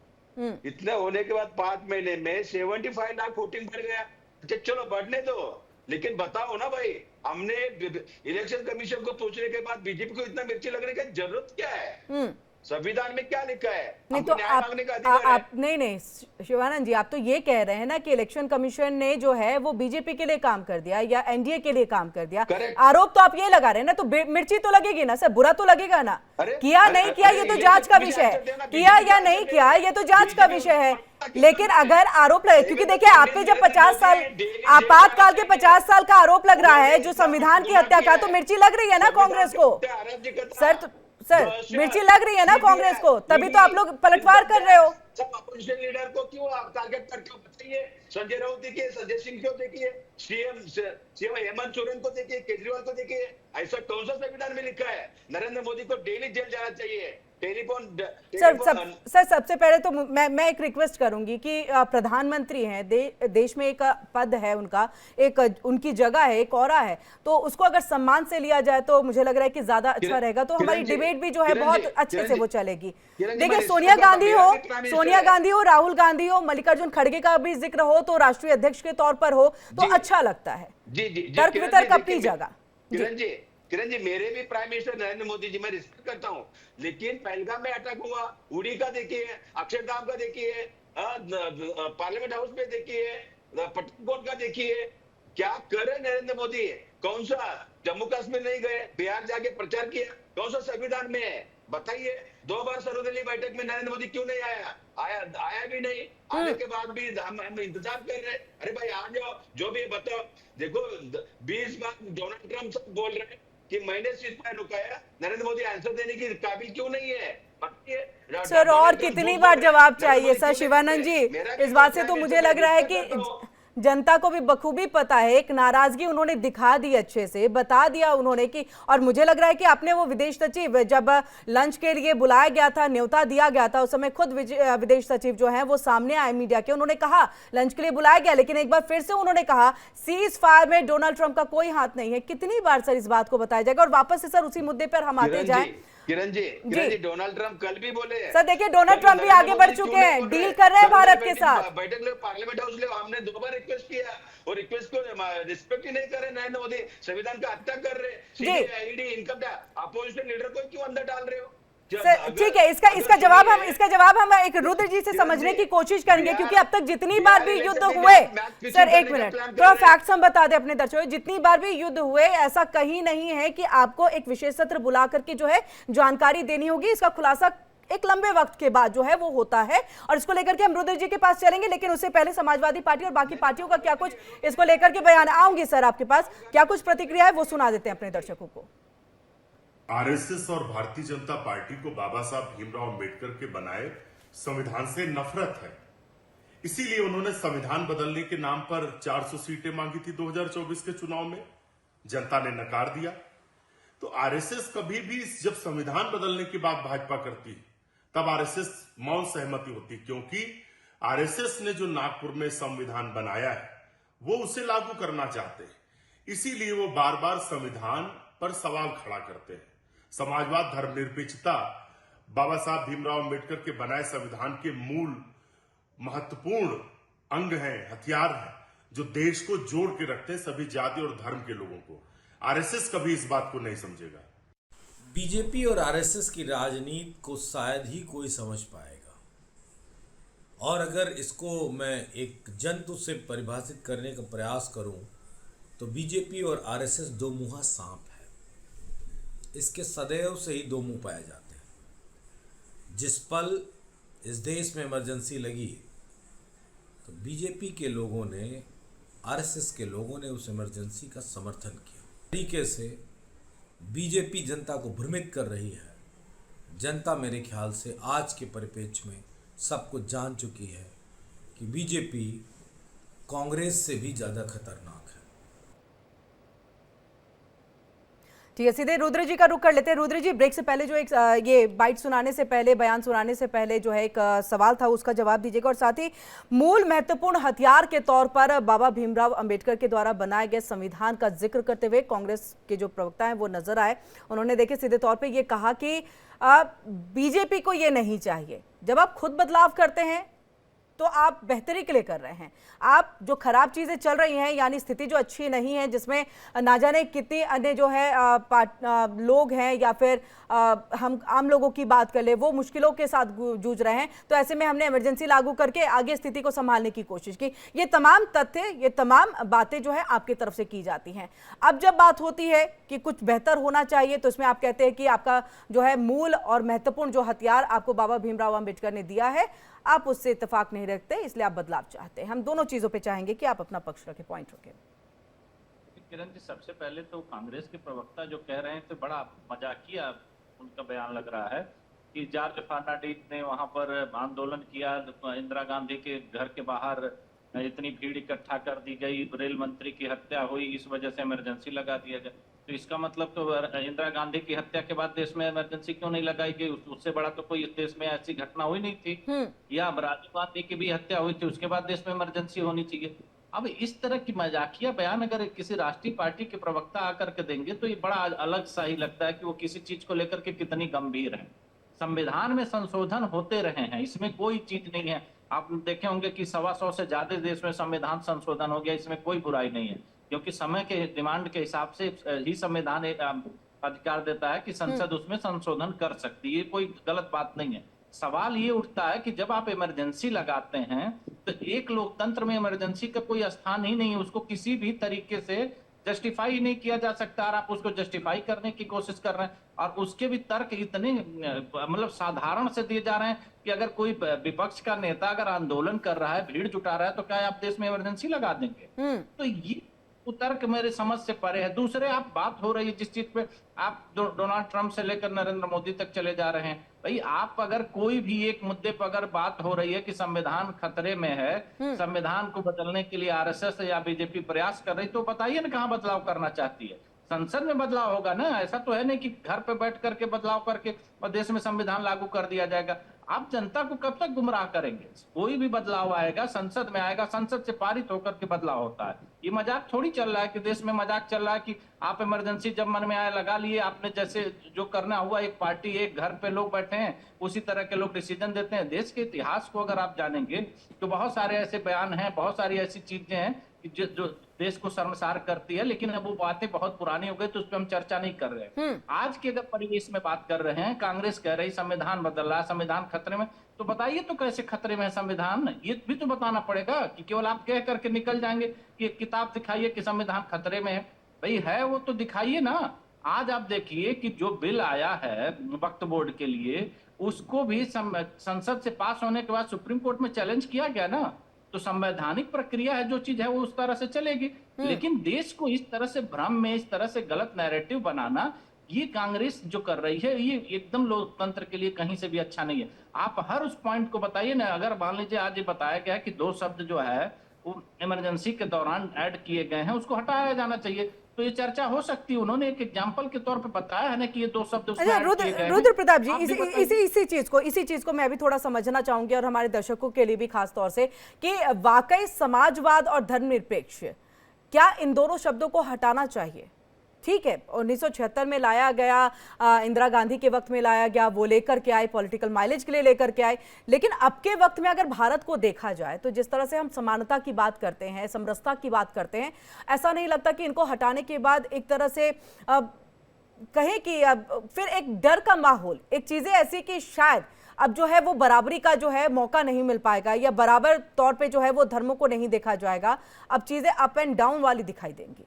इतने होने के बाद 5 महीने में 75 लाख वोटिंग बढ़ गया। अच्छा चलो बढ़ने दो, लेकिन बताओ ना भाई, हमने इलेक्शन कमीशन को पूछने के बाद बीजेपी को इतना मिर्ची लगने की जरूरत क्या है? संविधान में क्या लिखा है? नहीं तो आप नहीं शिवानंद जी, आप तो ये कह रहे हैं ना कि इलेक्शन कमीशन ने जो है वो बीजेपी के लिए काम कर दिया या एनडीए के लिए काम कर दिया। आरोप तो आप ये लगा रहे हैं ना, तो मिर्ची तो लगेगी ना सर, बुरा तो लगेगा ना। किया नहीं किया ये तो जांच का विषय है, किया या नहीं किया ये तो जांच का विषय है। लेकिन अगर आरोप लगे, क्योंकि देखिए आप पे जब 50 साल आपातकाल के 50 साल का आरोप लग रहा है जो संविधान की हत्या का, तो मिर्ची लग रही है ना कांग्रेस को सर मिर्ची लग रही है ना कांग्रेस को, तभी तो आप लोग पलटवार कर रहे हो। सब अपोजिशन लीडर को क्यों आप टारगेट करके बताइए? संजय राउत देखिए, संजय सिंह को देखिए, सीएम हेमंत सोरेन को देखिए, केजरीवाल को देखिए। ऐसा कौन सा संविधान में लिखा है? नरेंद्र मोदी को डेली जेल जाना चाहिए। सर सबसे पहले तो मैं एक रिक्वेस्ट करूंगी कि प्रधानमंत्री हैं, देश में एक पद है उनका, एक उनकी जगह है, एक औरा है, तो उसको अगर सम्मान से लिया जाए तो मुझे लग रहा है कि ज्यादा अच्छा रहेगा। तो हमारी डिबेट भी जो है बहुत अच्छे से वो चलेगी। देखिए सोनिया गांधी हो, राहुल गांधी हो, मल्लिकार्जुन खड़गे का भी जिक्र हो तो राष्ट्रीय अध्यक्ष के तौर पर हो तो अच्छा लगता है। तर्क वितर्क अपनी जगह। किरण जी, मेरे भी प्राइम मिनिस्टर नरेंद्र मोदी जी मैं रिस्पेक्ट करता हूं, लेकिन पहलगाम में अटैक हुआ, उड़ी का देखिए, अक्षरधाम का देखिए, पार्लियामेंट हाउस में देखिए, पठानकोट का देखिए। क्या करे नरेंद्र मोदी? कौन सा जम्मू कश्मीर नहीं गए, बिहार जाके प्रचार किया? कौन सा संविधान में है बताइए? 2 बार सर्वदलीय बैठक में नरेंद्र मोदी क्यों नहीं आया भी नहीं। आने के बाद भी हम इंतजार कर रहे हैं। अरे भाई आ जाओ, जो भी बताओ। देखो 20 बार डोनाल्ड ट्रंप सब बोल रहे हैं कि मैंने सीज फायर रुकाया, नरेंद्र मोदी आंसर देने की काबिल क्यों नहीं है? सर और कितनी बार जवाब चाहिए सर? शिवानंद जी, इस बात से तो मुझे लग रहा है कि जनता को भी बखूबी पता है। एक नाराजगी उन्होंने दिखा दी, अच्छे से बता दिया उन्होंने कि, और मुझे लग रहा है कि आपने वो विदेश सचिव जब लंच के लिए बुलाया गया था, न्योता दिया गया था, उस समय खुद विदेश सचिव जो है वो सामने आए मीडिया के, उन्होंने कहा लंच के लिए बुलाया गया, लेकिन एक बार फिर से उन्होंने कहा सीज फायर में डोनाल्ड ट्रंप का कोई हाथ नहीं है। कितनी बार सर इस बात को बताया जाएगा? और वापस से सर उसी मुद्दे पर हम आते जाए। किरण जी, डोनाल्ड ट्रंप कल भी बोले सर, देखिए डोनाल्ड ट्रंप भी आगे बढ़ चुके हैं, डील कर रहे हैं भारत के साथ। बैठक ले, पार्लियामेंट हाउस ले, हमने 2 बार रिक्वेस्ट किया और रिक्वेस्ट को रिस्पेक्ट ही नहीं कर रहे नरेंद्र मोदी, संविधान का हत्या कर रहे। CBI, ED, income tax, opposition leader को क्यों अंदर डाल रहे हो? ठीक है, इसका जवाब हम एक रुद्र जी से समझने की कोशिश करेंगे, क्योंकि अब तक जितनी बार भी युद्ध हुए, सर एक मिनट तो फैक्ट्स हम बता दें अपने दर्शकों, जितनी बार भी युद्ध हुए ऐसा कहीं नहीं है कि आपको एक विशेष सत्र बुला करके जो है जानकारी देनी होगी। इसका खुलासा एक लंबे वक्त के बाद जो है वो होता है, और इसको लेकर के हम रुद्र जी के पास चलेंगे, लेकिन उससे पहले समाजवादी पार्टी और बाकी पार्टियों का क्या कुछ इसको लेकर के बयान। आऊंगी सर आपके पास, क्या कुछ प्रतिक्रिया है वो सुना देते हैं अपने दर्शकों को। आरएसएस और भारतीय जनता पार्टी को बाबा साहब भीमराव अंबेडकर के बनाए संविधान से नफरत है, इसीलिए उन्होंने संविधान बदलने के नाम पर 400 सीटें मांगी थी 2024 के चुनाव में, जनता ने नकार दिया। तो आरएसएस कभी भी जब संविधान बदलने की बात भाजपा करती तब आरएसएस मौन सहमति होती, क्योंकि आरएसएस ने जो नागपुर में संविधान बनाया है वो उसे लागू करना चाहते हैं। इसीलिए वो बार बार संविधान पर सवाल खड़ा करते हैं। समाजवाद, धर्मनिरपेक्षता बाबा साहब भीमराव अंबेडकर के बनाए संविधान के मूल महत्वपूर्ण अंग हैं, हथियार हैं, जो देश को जोड़ के रखते हैं सभी जाति और धर्म के लोगों को। आरएसएस कभी इस बात को नहीं समझेगा। बीजेपी और आरएसएस की राजनीति को शायद ही कोई समझ पाएगा, और अगर इसको मैं एक जंतु से परिभाषित करने का प्रयास करूं तो बीजेपी और आरएसएस दो मुहा सांप है। इसके सदैव से ही दो मुंह पाए जाते हैं। जिस पल इस देश में इमरजेंसी लगी तो बीजेपी के लोगों ने, आरएसएस के लोगों ने उस इमरजेंसी का समर्थन किया। तरीके से बीजेपी जनता को भ्रमित कर रही है। जनता मेरे ख्याल से आज के परिप्रेक्ष्य में सब कुछ जान चुकी है कि बीजेपी कांग्रेस से भी ज़्यादा खतरनाक है। ठीक है, सीधे रुद्र जी का रुख कर लेते हैं। रुद्र जी, ब्रेक से पहले जो एक ये बाइट सुनाने से पहले, बयान सुनाने से पहले जो है एक सवाल था, उसका जवाब दीजिएगा, और साथ ही मूल महत्वपूर्ण हथियार के तौर पर बाबा भीमराव अंबेडकर के द्वारा बनाए गए संविधान का जिक्र करते हुए कांग्रेस के जो प्रवक्ता हैं वो नजर आए। उन्होंने देखिए सीधे तौर पर ये कहा कि बीजेपी को ये नहीं चाहिए। जब आप खुद बदलाव करते हैं तो आप बेहतरी के लिए कर रहे हैं। आप जो खराब चीज़ें चल रही हैं, यानी स्थिति जो अच्छी नहीं है, जिसमें ना जाने कितनी अन्य जो है लोग हैं, या फिर हम आम लोगों की बात कर ले, वो मुश्किलों के साथ जूझ रहे हैं, तो ऐसे में हमने इमरजेंसी लागू करके आगे स्थिति को संभालने की कोशिश की। ये तमाम तथ्य, ये तमाम बातें जो है आपकी तरफ से की जाती हैं। अब जब बात होती है कि कुछ बेहतर होना चाहिए, तो इसमें आप कहते हैं कि आपका जो है मूल और महत्वपूर्ण जो हथियार आपको बाबा भीमराव अंबेडकर ने दिया है, आप उससे इत्तेफाक नहीं रखते, इसलिए आप बदलाव चाहते हैं। हम दोनों चीजों पे चाहेंगे कि आप अपना पक्ष रखें, पॉइंट रखें। किरण जी, सबसे पहले तो कांग्रेस के प्रवक्ता जो कह रहे हैं तो बड़ा मजाकिया उनका बयान लग रहा है कि जॉर्ज फर्नांडिस ने वहां पर आंदोलन किया, इंदिरा गांधी के घर के बाहर इतनी भीड़ इकट्ठा कर दी गई, रेल मंत्री की हत्या हुई, इस वजह से इमरजेंसी लगा दिया गया। तो इसका मतलब तो इंदिरा गांधी की हत्या के बाद देश में इमरजेंसी क्यों नहीं लगाई गई? उससे बड़ा तो कोई इस देश में ऐसी घटना हुई नहीं थी। या राजीव गांधी की भी हत्या हुई थी, उसके बाद देश में इमरजेंसी होनी चाहिए। अब इस तरह की मजाकिया बयान अगर किसी राष्ट्रीय पार्टी के प्रवक्ता आकर के देंगे तो ये बड़ा अलग सा ही लगता है कि वो किसी चीज को लेकर के कितनी गंभीर है। संविधान में संशोधन होते रहे हैं, इसमें कोई चीज नहीं है। आप देखे होंगे कि 125 से ज्यादा देश में संविधान संशोधन हो गया, इसमें कोई बुराई नहीं है, क्योंकि समय के डिमांड के हिसाब से ही संविधान अधिकार देता है कि संसद उसमें संशोधन कर सकती है। ये कोई गलत बात नहीं है। सवाल ये उठता है कि जब आप इमरजेंसी लगाते हैं तो एक लोकतंत्र में इमरजेंसी का कोई स्थान ही नहीं है, उसको किसी भी तरीके से जस्टिफाई नहीं किया जा सकता, और आप उसको जस्टिफाई करने की कोशिश कर रहे हैं, और उसके भी तर्क इतने मतलब साधारण से दिए जा रहे हैं कि अगर कोई विपक्ष का नेता अगर आंदोलन कर रहा है, भीड़ जुटा रहा है, तो क्या आप देश में इमरजेंसी लगा देंगे? तो ये तर्क मेरे समझ से परे है। दूसरे, आप बात हो रही है जिस चीज पे आप डोनाल्ड ट्रंप से लेकर नरेंद्र मोदी तक चले जा रहे हैं, भाई आप अगर कोई भी एक मुद्दे पर अगर बात हो रही है कि संविधान खतरे में है, संविधान को बदलने के लिए आरएसएस या बीजेपी प्रयास कर रही, तो बताइए ना कहाँ बदलाव करना चाहती है। संसद में बदलाव होगा ना, ऐसा तो है नहीं कि घर पे बैठ करके बदलाव करके और देश में संविधान लागू कर दिया जाएगा। आप जनता को कब तक गुमराह करेंगे? कोई भी बदलाव आएगा संसद में आएगा, संसद से पारित होकर के बदलाव होता है। ये मजाक थोड़ी चल रहा है कि देश में मजाक चल रहा है कि आप इमरजेंसी जब मन में आया लगा लिए, आपने जैसे जो करना हुआ, एक पार्टी एक घर पे लोग बैठे हैं उसी तरह के लोग डिसीजन देते हैं। देश के इतिहास को अगर आप जानेंगे तो बहुत सारे ऐसे बयान हैं, बहुत सारी ऐसी चीजें हैं जो देश को शर्मसार करती है, लेकिन अब वो बातें बहुत पुरानी हो गई तो उस पर हम चर्चा नहीं कर रहे हैं। आज के अगर परिवेश में बात कर रहे हैं, कांग्रेस कह रही संविधान बदल रहा है, संविधान खतरे में, तो बताइए तो कैसे खतरे में है संविधान? ये भी तो बताना पड़ेगा कि केवल आप कह करके निकल जाएंगे कि एक किताब दिखाइए कि संविधान खतरे में है। भाई है वो तो दिखाइए ना। आज आप देखिए कि जो बिल आया है वक्फ बोर्ड के लिए, उसको भी संसद से पास होने के बाद सुप्रीम कोर्ट में चैलेंज किया गया ना। तो संवैधानिक प्रक्रिया है, जो चीज है वो उस तरह से चलेगी। लेकिन देश को इस तरह से भ्रम में, इस तरह से गलत नैरेटिव बनाना, ये कांग्रेस जो कर रही है, ये एकदम लोकतंत्र के लिए कहीं से भी अच्छा नहीं है। आप हर उस पॉइंट को बताइए ना। अगर मान लीजिए आज ये बताया गया कि 2 शब्द जो है वो इमरजेंसी के दौरान ऐड किए गए हैं, उसको हटाया जाना चाहिए, तो ये चर्चा हो सकती है। उन्होंने एक एग्जांपल के तौर पे बताया है ना कि ये 2 शब्द उसमें ऐड किए गए हैं। रुद्र प्रताप जी, इसी चीज को मैं अभी थोड़ा समझना चाहूंगी, और हमारे दर्शकों के लिए भी खास तौर से, कि वाकई समाजवाद और धर्मनिरपेक्ष क्या इन दोनों शब्दों को हटाना चाहिए? ठीक है, 1976 में लाया गया, इंदिरा गांधी के वक्त में लाया गया, वो लेकर के आए, पॉलिटिकल माइलेज के लिए लेकर के आए, लेकिन अब के वक्त में अगर भारत को देखा जाए तो जिस तरह से हम समानता की बात करते हैं, समरसता की बात करते हैं, ऐसा नहीं लगता कि इनको हटाने के बाद एक तरह से कहें कि अब फिर एक डर का माहौल, एक चीजें ऐसी कि शायद अब जो है वो बराबरी का जो है मौका नहीं मिल पाएगा, या बराबर तौर पे जो है वो धर्मों को नहीं देखा जाएगा, अब चीजें अप एंड डाउन वाली दिखाई देंगी?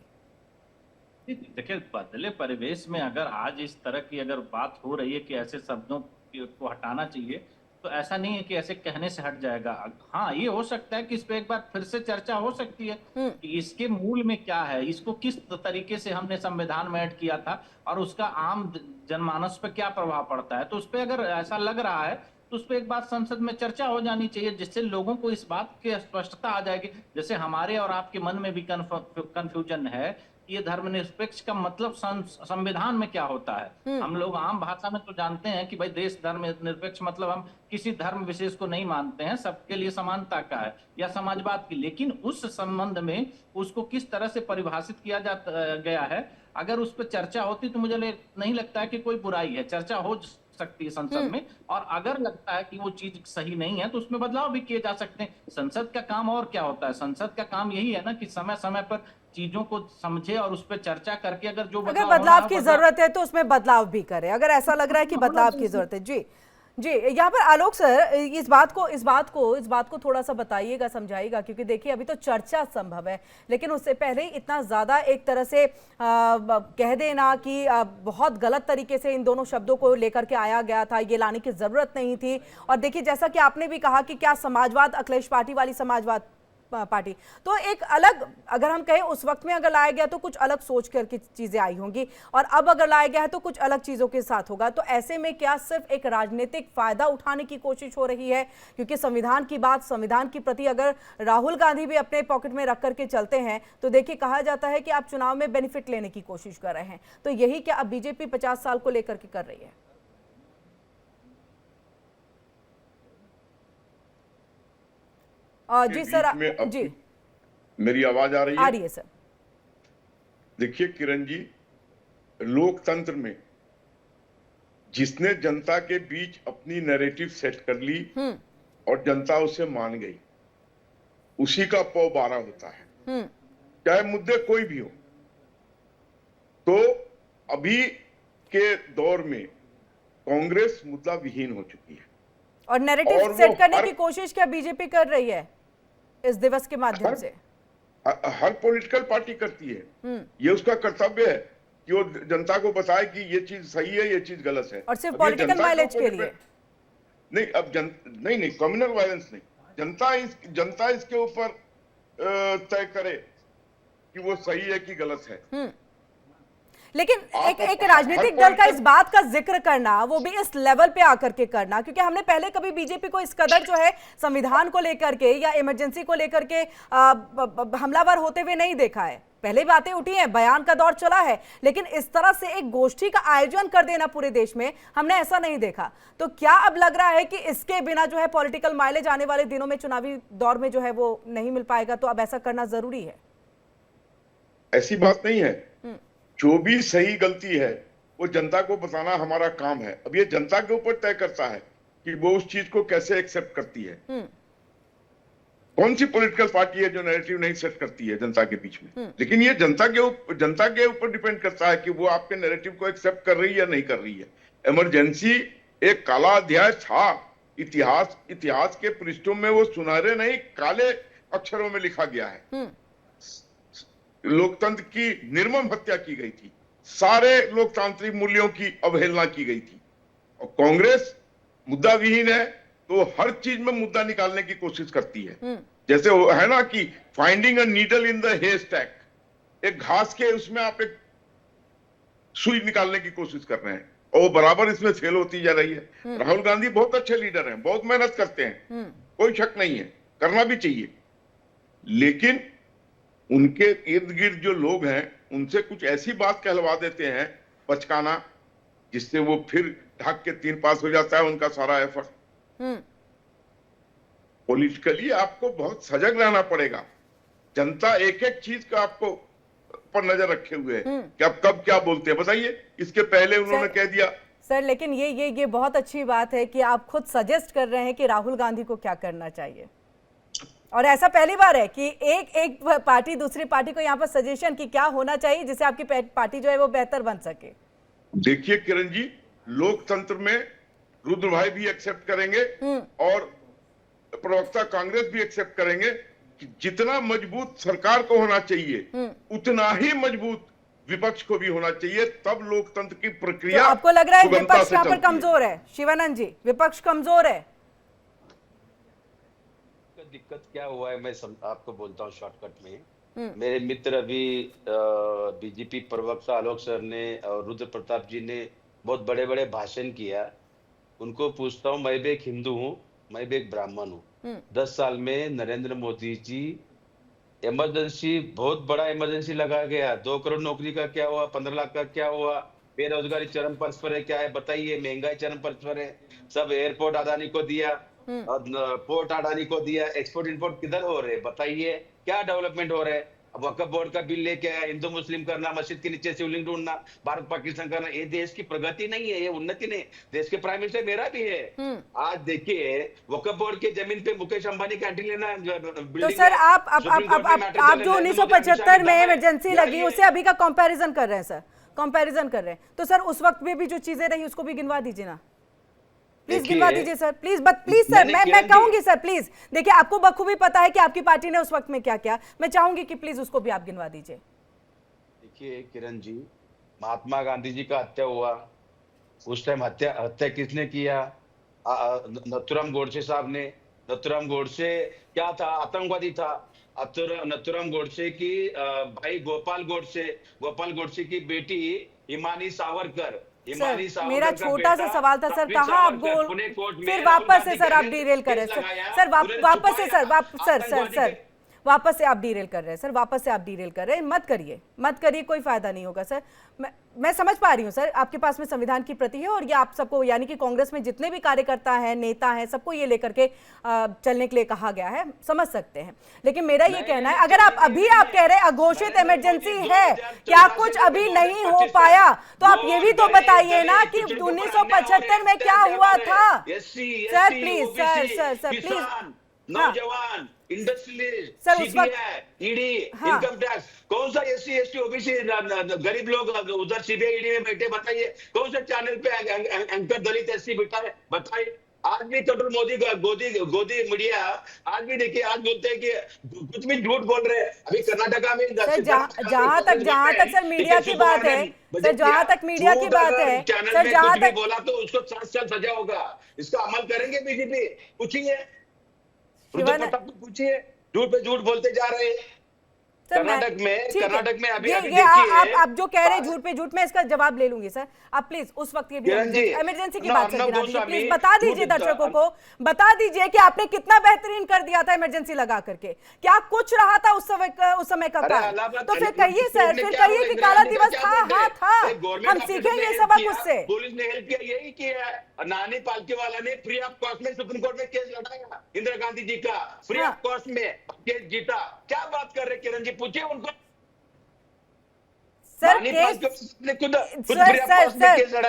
देखिए, बदले परिवेश में अगर आज इस तरह की अगर बात हो रही है कि ऐसे शब्दों को हटाना चाहिए, तो ऐसा नहीं है कि ऐसे कहने से हट जाएगा। हाँ, ये हो सकता है कि इस पे एक बार फिर से चर्चा हो सकती है कि इसके मूल में क्या है, इसको किस तरीके से हमने संविधान में ऐड किया था और उसका आम जनमानस पे क्या प्रभाव पड़ता है। तो उस पे अगर ऐसा लग रहा है तो उस पर एक बार संसद में चर्चा हो जानी चाहिए, जिससे लोगों को इस बात की स्पष्टता आ जाएगी। जैसे हमारे और आपके मन में भी कंफ्यूजन है, ये धर्मनिरपेक्ष का मतलब संविधान में क्या होता है। हम लोग आम भाषा में तो जानते हैं कि भाई देश धर्म निरपेक्ष मतलब हम किसी धर्म विशेष को नहीं मानते हैं, सबके लिए समानता का है या समाजवाद की। लेकिन उस संबंध में उसको किस तरह से परिभाषित किया गया है, अगर उस पर चर्चा होती तो मुझे नहीं लगता है कि कोई बुराई है, चर्चा हो सकती है संसद में। और अगर लगता है कि वो चीज सही नहीं है तो उसमें बदलाव भी किए जा सकते हैं। संसद का काम और क्या होता है, संसद का काम यही है ना कि समय समय पर चीजों को समझे और उस पर चर्चा करके अगर जो बदलाव की जरूरत है तो उसमें बदलाव भी करे, अगर ऐसा लग रहा है कि बदलाव की जरूरत है। जी जी, यहाँ पर आलोक सर इस बात को थोड़ा सा बताइएगा, समझाइएगा, क्योंकि देखिए अभी तो चर्चा संभव है, लेकिन उससे पहले इतना ज्यादा एक तरह से कह देना कि बहुत गलत तरीके से इन दोनों शब्दों को लेकर के आया गया था, ये लाने की जरूरत नहीं थी। और देखिए जैसा कि आपने भी कहा कि क्या समाजवाद, अखिलेश पार्टी वाली समाजवाद पार्टी, तो एक अलग, अगर हम कहें उस वक्त में अगर लाया गया तो कुछ अलग सोच करके चीजें आई होंगी, और अब अगर लाया गया है तो कुछ अलग चीजों के साथ होगा। तो ऐसे में क्या सिर्फ एक राजनीतिक फायदा उठाने की कोशिश हो रही है? क्योंकि संविधान की बात, संविधान की प्रति अगर राहुल गांधी भी अपने पॉकेट में रख करके चलते हैं तो देखिए कहा जाता है कि आप चुनाव में बेनिफिट लेने की कोशिश कर रहे हैं। तो यही क्या अब बीजेपी 50 साल को लेकर के कर रही है? जी सर, जी मेरी आवाज आ रही है? आ रही है सर। देखिए किरण जी, लोकतंत्र में जिसने जनता के बीच अपनी नैरेटिव सेट कर ली और जनता उसे मान गई, उसी का पौ 12 होता है, चाहे मुद्दे कोई भी हो। तो अभी के दौर में कांग्रेस मुद्दा विहीन हो चुकी है और नैरेटिव सेट करने की कोशिश क्या बीजेपी कर रही है इस दिवस के माध्यम से? हर पॉलिटिकल पार्टी करती है। ये उसका कर्तव्य है कि वो जनता को बताए कि ये चीज सही है, ये चीज गलत है। और सिर्फ पॉलिटिकल माइलेज के लिए नहीं, अब नहीं कम्युनल वायलेंस नहीं, जनता इसके ऊपर तय करे कि वो सही है कि गलत है। लेकिन एक राजनीतिक दल का इस बात का जिक्र करना, वो भी इस लेवल पे आकर के करना, क्योंकि हमने पहले कभी बीजेपी को इस कदर जो है संविधान को लेकर के या इमरजेंसी को लेकर के हमलावर होते हुए नहीं देखा है। पहले बातें उठी हैं, बयान का दौर चला है, लेकिन इस तरह से एक गोष्ठी का आयोजन कर देना पूरे देश में हमने ऐसा नहीं देखा। तो क्या अब लग रहा है कि इसके बिना जो है पॉलिटिकल माइलेज आने वाले दिनों में, चुनावी दौर में जो है वो नहीं मिल पाएगा, तो अब ऐसा करना जरूरी है? ऐसी बात नहीं है, जो भी सही गलती है वो जनता को बताना हमारा काम है। अब ये जनता के ऊपर तय करता है कि वो उस चीज को कैसे एक्सेप्ट करती है। कौन सी पॉलिटिकल पार्टी है जो नैरेटिव नहीं सेट करती है जनता के बीच में? लेकिन ये जनता के ऊपर डिपेंड करता है कि वो आपके नैरेटिव को एक्सेप्ट कर रही है या नहीं कर रही है। इमरजेंसी एक काला अध्याय था, इतिहास के पृष्ठों में वो सुनहरे नहीं काले अक्षरों में लिखा गया है। लोकतंत्र की निर्मम हत्या की गई थी, सारे लोकतांत्रिक मूल्यों की अवहेलना की गई थी। और कांग्रेस मुद्दा विहीन है तो हर चीज में मुद्दा निकालने की कोशिश करती है। जैसे है ना कि finding a needle in the haystack, एक घास के उसमें आप एक सुई निकालने की कोशिश कर रहे हैं और वो बराबर इसमें फेल होती जा रही है। राहुल गांधी बहुत अच्छे लीडर हैं, बहुत मेहनत करते हैं, कोई शक नहीं है, करना भी चाहिए। लेकिन उनके इर्द गिर्द जो लोग हैं उनसे कुछ ऐसी बात कहलवा देते हैं बचकाना, जिससे वो फिर ढक के 3 पास हो जाता है उनका सारा एफर्ट। पॉलिटिकली आपको बहुत सजग रहना पड़ेगा। जनता एक एक चीज का आपको पर नजर रखे हुए है कि आप कब क्या बोलते हैं, बताइए। इसके पहले उन्होंने कह दिया। सर लेकिन ये बहुत अच्छी बात है कि आप खुद सजेस्ट कर रहे हैं कि राहुल गांधी को क्या करना चाहिए, और ऐसा पहली बार है कि एक पार्टी दूसरी पार्टी को यहाँ पर सजेशन कि क्या होना चाहिए जिससे आपकी पार्टी जो है वो बेहतर बन सके। देखिए किरण जी, लोकतंत्र में रुद्र भाई भी एक्सेप्ट करेंगे और प्रवक्ता कांग्रेस भी एक्सेप्ट करेंगे कि जितना मजबूत सरकार को होना चाहिए उतना ही मजबूत विपक्ष को भी होना चाहिए, तब लोकतंत्र की प्रक्रिया। तो आपको लग रहा है सुगमता विपक्ष से यहाँ पर चलती है। कमजोर है शिवानंद जी, विपक्ष कमजोर है? दिक्कत क्या हुआ है, मैं आपको बोलता हूँ शॉर्टकट में। मेरे मित्र अभी बीजेपी प्रवक्ता आलोक सर ने और रुद्र प्रताप जी ने बहुत बड़े बड़े भाषण किया। उनको पूछता हूँ, मैं भी एक हिंदू हूँ, मैं भी एक ब्राह्मण हूँ। 10 साल में नरेंद्र मोदी जी इमरजेंसी, बहुत बड़ा इमरजेंसी लगा गया। 2 करोड़ नौकरी का क्या हुआ, 15 लाख का क्या हुआ, बेरोजगारी चरम पर है, क्या है बताइए, महंगाई चरम पर है। सब एयरपोर्ट अडानी को दिया, पोर्ट अडानी को दिया, एक्सपोर्ट इंपोर्ट किधर हो रहे बताइए, क्या डेवलपमेंट हो रहे हैं। अब वक्फ बोर्ड का बिल लेके आया, हिंदू मुस्लिम करना, मस्जिद के नीचे शिवलिंग ढूंढना, भारत पाकिस्तान करना, ये देश की प्रगति नहीं है, ये उन्नति नहीं। देश के प्राइम मिनिस्टर मेरा भी है। आज देखिए वक्फ बोर्ड के जमीन पे मुकेश अंबानी कैंटीन लेना। तो सर आप जो 1975 में इमरजेंसी लगी उससे अभी का कंपैरिजन कर रहे हैं सर, कंपैरिजन कर रहे हैं, तो सर उस वक्त में भी जो चीजें रही उसको भी गिनवा दीजिए ना, प्लीज गिनवा दीजिए सर, प्लीज सर, मैं कहूंगी सर प्लीज। देखिए आपको बखूबी पता है कि आपकी पार्टी ने उस वक्त में क्या किया, मैं चाहूंगी कि प्लीज उसको भी आप गिनवा दीजिए। देखिए किरण जी, महात्मा गांधी जी का हत्या हुआ, उस टाइम हत्या किसने किया? नथुराम गोडसे साहब ने। नथुराम गोडसे क्या था? आतंकवादी था। नथुराम गोडसे की भाई गोपाल गोडसे की बेटी हिमानी सावरकर। सर मेरा छोटा सा सवाल था सर, कहाँ आप फिर वापस से सर आप डीरेल कर रहे हैं सर, वापस से सर वापस से आप डीरेल कर रहे हैं सर, वापस से आप डीरेल कर रहे हैं। मत करिए, कोई फायदा नहीं होगा सर। मैं समझ पा रही हूँ सर, आपके पास में संविधान की प्रति है और ये आप सबको यानी कि कांग्रेस में जितने भी कार्यकर्ता हैं, नेता हैं, सबको ये लेकर के चलने के लिए कहा गया है, समझ सकते हैं। लेकिन मेरा ये कहना है, अगर आप कह रहे हैं अघोषित इमरजेंसी है, क्या कुछ अभी नहीं हो पाया, तो आप ये भी तो बताइए ना कि 1975 में क्या हुआ था। सर प्लीज सर प्लीज, नौजवान, इंडस्ट्रियलिस्ट, सर उस वक्त ईडी, इनकम टैक्स, कौन सा एससी एसटी ओबीसी गरीब लोग उधर सीबीआई ईडी में बैठे, बताइए कौन सा चैनल पे एंकर दलित एससी बैठा है, बताइए। आज भी कटोर मोदी गोदी मीडिया आज भी देखिए, आज बोलते हैं कि कुछ भी झूठ बोल रहे हैं। अभी कर्नाटका में जहां तक सर मीडिया की बात है, सर जहां तक मीडिया की बात है, सर जहां तक बोला तो उसको 7 साल सजा होगा। इसका अमल करेंगे बीजेपी? पूछिए, पूछिए, झूठ पे झूठ बोलते जा रहे हैं। कर्नाटक में अभी ये आप जो कह रहे हैं झूठ पे झूठ, में इसका जवाब ले लूंगी सर। आप प्लीज उस वक्त ये इमरजेंसी की बात प्लीज बता दीजिए दर्शकों को, बता दीजिए कि आपने कितना बेहतरीन कर दिया था इमरजेंसी लगा करके, क्या कुछ रहा था उस समय का काम? तो फिर कहिए सर, फिर कहिए कि काला दिवस था, हम सीखेंगे सबक उससे। पुलिस ने हेल्प किया, यही किया। नानी पालकीवाला ने फ्री ऑफ कॉस्ट में सुप्रीम कोर्ट में केस लड़ाया, इंदिरा गांधी जी का फ्री ऑफ कॉस्ट में केस जीता। क्या बात कर रहे किरण जी, पूछिए उनको। सर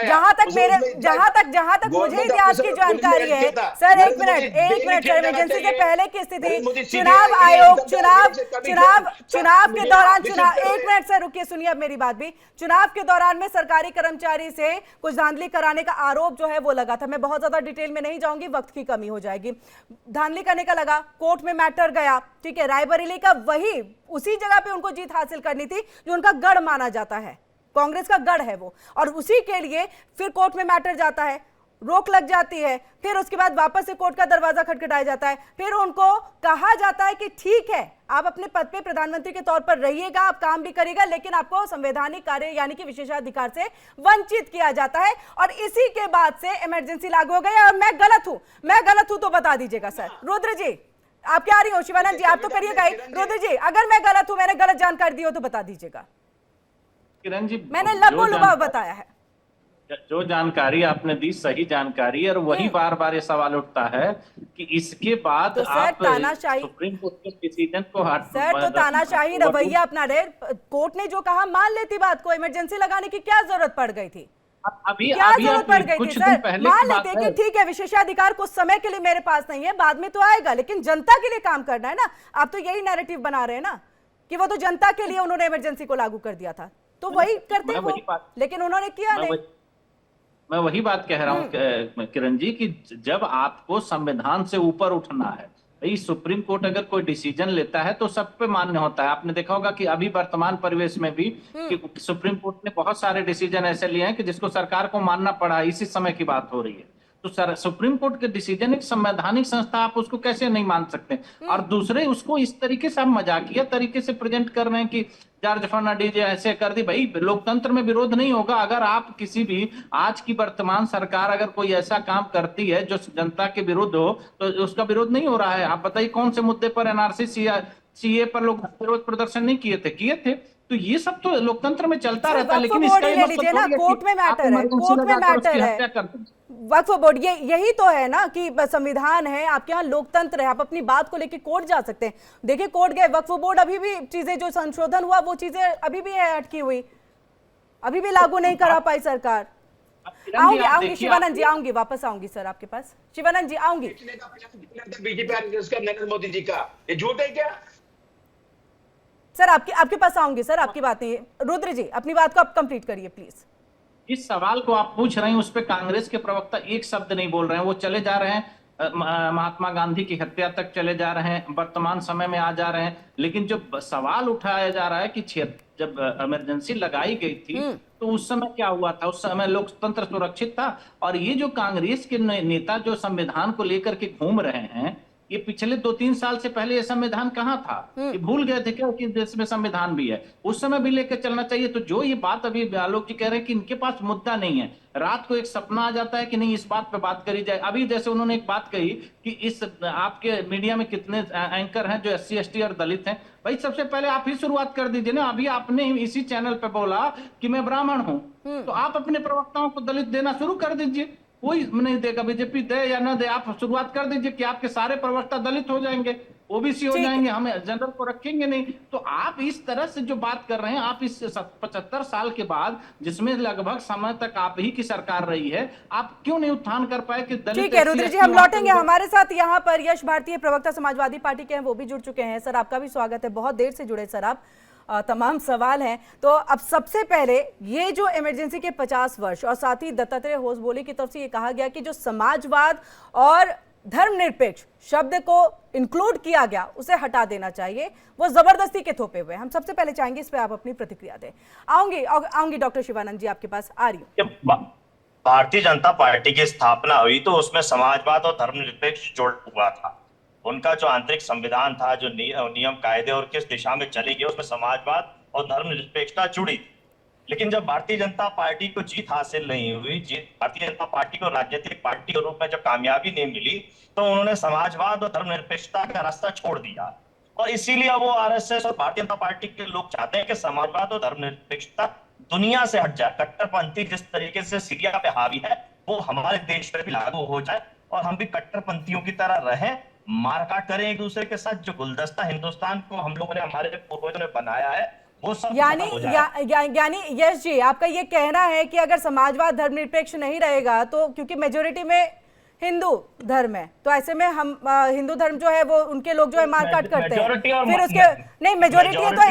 जहां तक मुझे इतिहास की जानकारी है सर, एक मिनट सर, इमरजेंसी से पहले की स्थिति, चुनाव आयोग चुनाव के दौरान एक मिनट सर रुकिए, सुनिए अब मेरी बात भी। चुनाव के दौरान में सरकारी कर्मचारी से कुछ धांधली कराने का आरोप जो है वो लगा था। मैं बहुत ज्यादा डिटेल में नहीं जाऊंगी, वक्त की कमी हो जाएगी। धांधली करने का लगा, कोर्ट में मैटर गया, ठीक है, रायबरेली का वही उसी जगह पे उनको जीत हासिल करनी थी जो उनका गढ़ माना जाता है, कांग्रेस का गढ़ है वो, और उसी के लिए फिर कोर्ट में मैटर जाता है, रोक लग जाती है, फिर उसके बाद वापस से कोर्ट का दरवाजा खटखटाया जाता है, फिर उनको कहा जाता है कि ठीक है आप अपने पद पे प्रधानमंत्री के तौर पर रहिएगा, आप काम भी करिएगा, लेकिन आपको संवैधानिक कार्य यानी कि विशेषाधिकार से वंचित किया जाता है, और इसी के बाद से इमरजेंसी लागू हो गई। और मैं गलत हूं तो बता दीजिएगा सर। रुद्र जी आप क्या आ रही हो, शिवानंद जी आप तो करिएगा ही, रुद्र जी अगर मैं गलत हूं, मैंने गलत जानकारी दी हो तो बता दीजिएगा। किरण जी मैंने लबो लुबाव बताया है। जो जानकारी आपने दी सही जानकारी है, और वही बार बार ये सवाल उठता है कि इसके बाद तो सर आप तानाशाही सुप्रीम कोर्ट के डिसीजन को सर तो तानाशाही रवैया अपना रहे, कोर्ट ने जो कहा मान लेती बात को, इमरजेंसी लगाने की क्या जरूरत पड़ गई थी? अभी क्या अभी जरूरत पड़ गई थी कुछ सर? दिन पहले मान की बात लेते है। कि ठीक है विशेषाधिकार कुछ समय के लिए मेरे पास नहीं है, बाद में तो आएगा, लेकिन जनता के लिए काम करना है ना। आप तो यही नैरेटिव बना रहे हैं ना कि वो तो जनता के लिए उन्होंने इमरजेंसी को लागू कर दिया था, तो वही करते मैं वो, वही बात- लेकिन उन्होंने किया नहीं। मैं वही बात कह रहा हूँ किरण जी कि जब आपको संविधान से ऊपर उठना है, भाई सुप्रीम कोर्ट अगर कोई डिसीजन लेता है तो सब पे मान्य होता है। आपने देखा होगा कि अभी वर्तमान परिवेश में भी कि सुप्रीम कोर्ट ने बहुत सारे डिसीजन ऐसे लिए हैं कि जिसको सरकार को मानना पड़ा, इसी समय की बात हो रही है। तो सर सुप्रीम कोर्ट के डिसीजन एक संवैधानिक संस्था, आप उसको कैसे नहीं मान सकते? और दूसरे उसको इस तरीके से आप मजाकिया तरीके से प्रेजेंट कर रहे हैं कि जॉर्ज फर्नांडीज ऐसे कर दी। भाई लोकतंत्र में विरोध नहीं होगा। अगर आप किसी भी आज की वर्तमान सरकार अगर कोई ऐसा काम करती है जो जनता के विरुद्ध हो तो उसका विरोध नहीं हो रहा है। आप बताइए कौन से मुद्दे पर एनआरसी सीए पर लोग विरोध प्रदर्शन नहीं किए थे। तो ये सब तो लोकतंत्र में चलता रहता है, लेकिन इसका ले लीजिए ना, कोर्ट में मैटर है, कोर्ट में मैटर है। वक्फ बोर्ड यही तो है ना कि संविधान है, आपके यहाँ लोकतंत्र है, आप अपनी बात को लेकर कोर्ट जा सकते हैं। देखिए कोर्ट गए, वक्फ बोर्ड अभी भी चीजें जो संशोधन हुआ वो चीजें अभी भी है अटकी हुई, अभी भी लागू नहीं करा पाई सरकार। आऊंगी शिवानंद जी, आऊंगी, वापस आऊंगी सर आपके पास। शिवानंद जी आऊंगी। बीजेपी आरएसएस का, नरेंद्र मोदी जी का, ये झूठ है क्या? सर आपके पास आऊंगी सर, आपकी बात नहीं है। रुद्र जी अपनी बात को आप कंप्लीट करिए प्लीज। इस सवाल को आप पूछ रहे हैं उस पे कांग्रेस के प्रवक्ता एक शब्द नहीं बोल रहे हैं। वो चले जा रहे हैं महात्मा गांधी की हत्या तक चले जा रहे हैं, वर्तमान समय में आ जा रहे हैं। लेकिन जो सवाल उठाया जा रहा है कि जब इमरजेंसी लगाई गई थी तो उस समय क्या हुआ था? उस समय लोकतंत्र सुरक्षित था? और ये जो कांग्रेस के नेता जो संविधान को लेकर के घूम रहे हैं, ये पिछले 2-3 साल से पहले ये संविधान कहाँ था? ये भूल गए थे क्या कि देश में संविधान भी है? उस समय भी लेकर चलना चाहिए। तो जो ये बात अभी आलोक जी कह रहे हैं कि इनके पास मुद्दा नहीं है, रात को एक सपना आ जाता है कि नहीं इस बात पे बात करी जाए। अभी जैसे उन्होंने एक बात कही कि इस आपके मीडिया में कितने एंकर हैं जो SC ST और दलित हैं। भाई सबसे पहले आप ही शुरुआत कर दीजिए ना। अभी आपने इसी चैनल पे बोला कि मैं ब्राह्मण हूं, तो आप अपने प्रवक्ताओं को दलित देना शुरू कर दीजिए। कोई नहीं देगा, बीजेपी दे या ना दे, आप शुरुआत कर दीजिए कि आपके सारे प्रवक्ता दलित हो जाएंगे, ओबीसी हो जाएंगे, हमें जनरल को रखेंगे नहीं। तो आप इस तरह से जो बात कर रहे हैं, आप इस 75 साल के बाद जिसमें लगभग समय तक आप ही की सरकार रही है, आप क्यों नहीं उत्थान कर पाए कि दलित? ठीक है रुद्र जी, हम लौटेंगे। हमारे साथ यहाँ पर यश भारतीय प्रवक्ता समाजवादी पार्टी के हैं, वो भी जुड़ चुके हैं। सर आपका भी स्वागत है, बहुत देर से जुड़े सर आप, तमाम सवाल हैं। तो अब सबसे पहले ये जो इमरजेंसी के 50 वर्ष और साथ ही दत्तात्रेय होसबोले की तरफ से ये कहा गया कि जो समाजवाद और धर्मनिरपेक्ष शब्द को इंक्लूड किया गया उसे हटा देना चाहिए, वो जबरदस्ती के थोपे हुए। हम सबसे पहले चाहेंगे इस पे आप अपनी प्रतिक्रिया दें। आऊंगी डॉक्टर शिवानंद जी आपके पास आ रही हूँ। भारतीय जनता पार्टी की स्थापना हुई तो उसमें समाजवाद और धर्मनिरपेक्ष जोड़ हुआ था। उनका जो आंतरिक संविधान था, जो नियम कायदे और किस दिशा में चली गई, उसमें समाजवाद और धर्मनिरपेक्षता जुड़ी। लेकिन जब भारतीय जनता पार्टी को जीत हासिल नहीं हुई, भारतीय जनता पार्टी को राजनीतिक पार्टी के रूप में जब कामयाबी नहीं मिली, तो उन्होंने समाजवाद और धर्मनिरपेक्षता का रास्ता छोड़ दिया। और इसीलिए वो आरएसएस और भारतीय जनता पार्टी के लोग चाहते हैं कि समाजवाद और धर्मनिरपेक्षता दुनिया से हट जाए। कट्टरपंथी जिस तरीके से सीरिया पे हावी है, वो हमारे देश पर भी लागू हो जाए और हम भी कट्टरपंथियों की तरह रहें, मारकाट करें एक दूसरे के साथ। जो गुलदस्ता हिंदुस्तान को हम लोगों ने, हमारे पूर्वजों ने बनाया है, वो सब यानी यश जी आपका ये कहना है कि अगर समाजवाद धर्मनिरपेक्ष नहीं रहेगा तो, क्योंकि मेजोरिटी में हिंदू धर्म है, तो ऐसे में हम हिंदू धर्म जो है वो उनके लोग जो है मारकाट करते हैं, फिर उसके नहीं मेजोरिटी है तो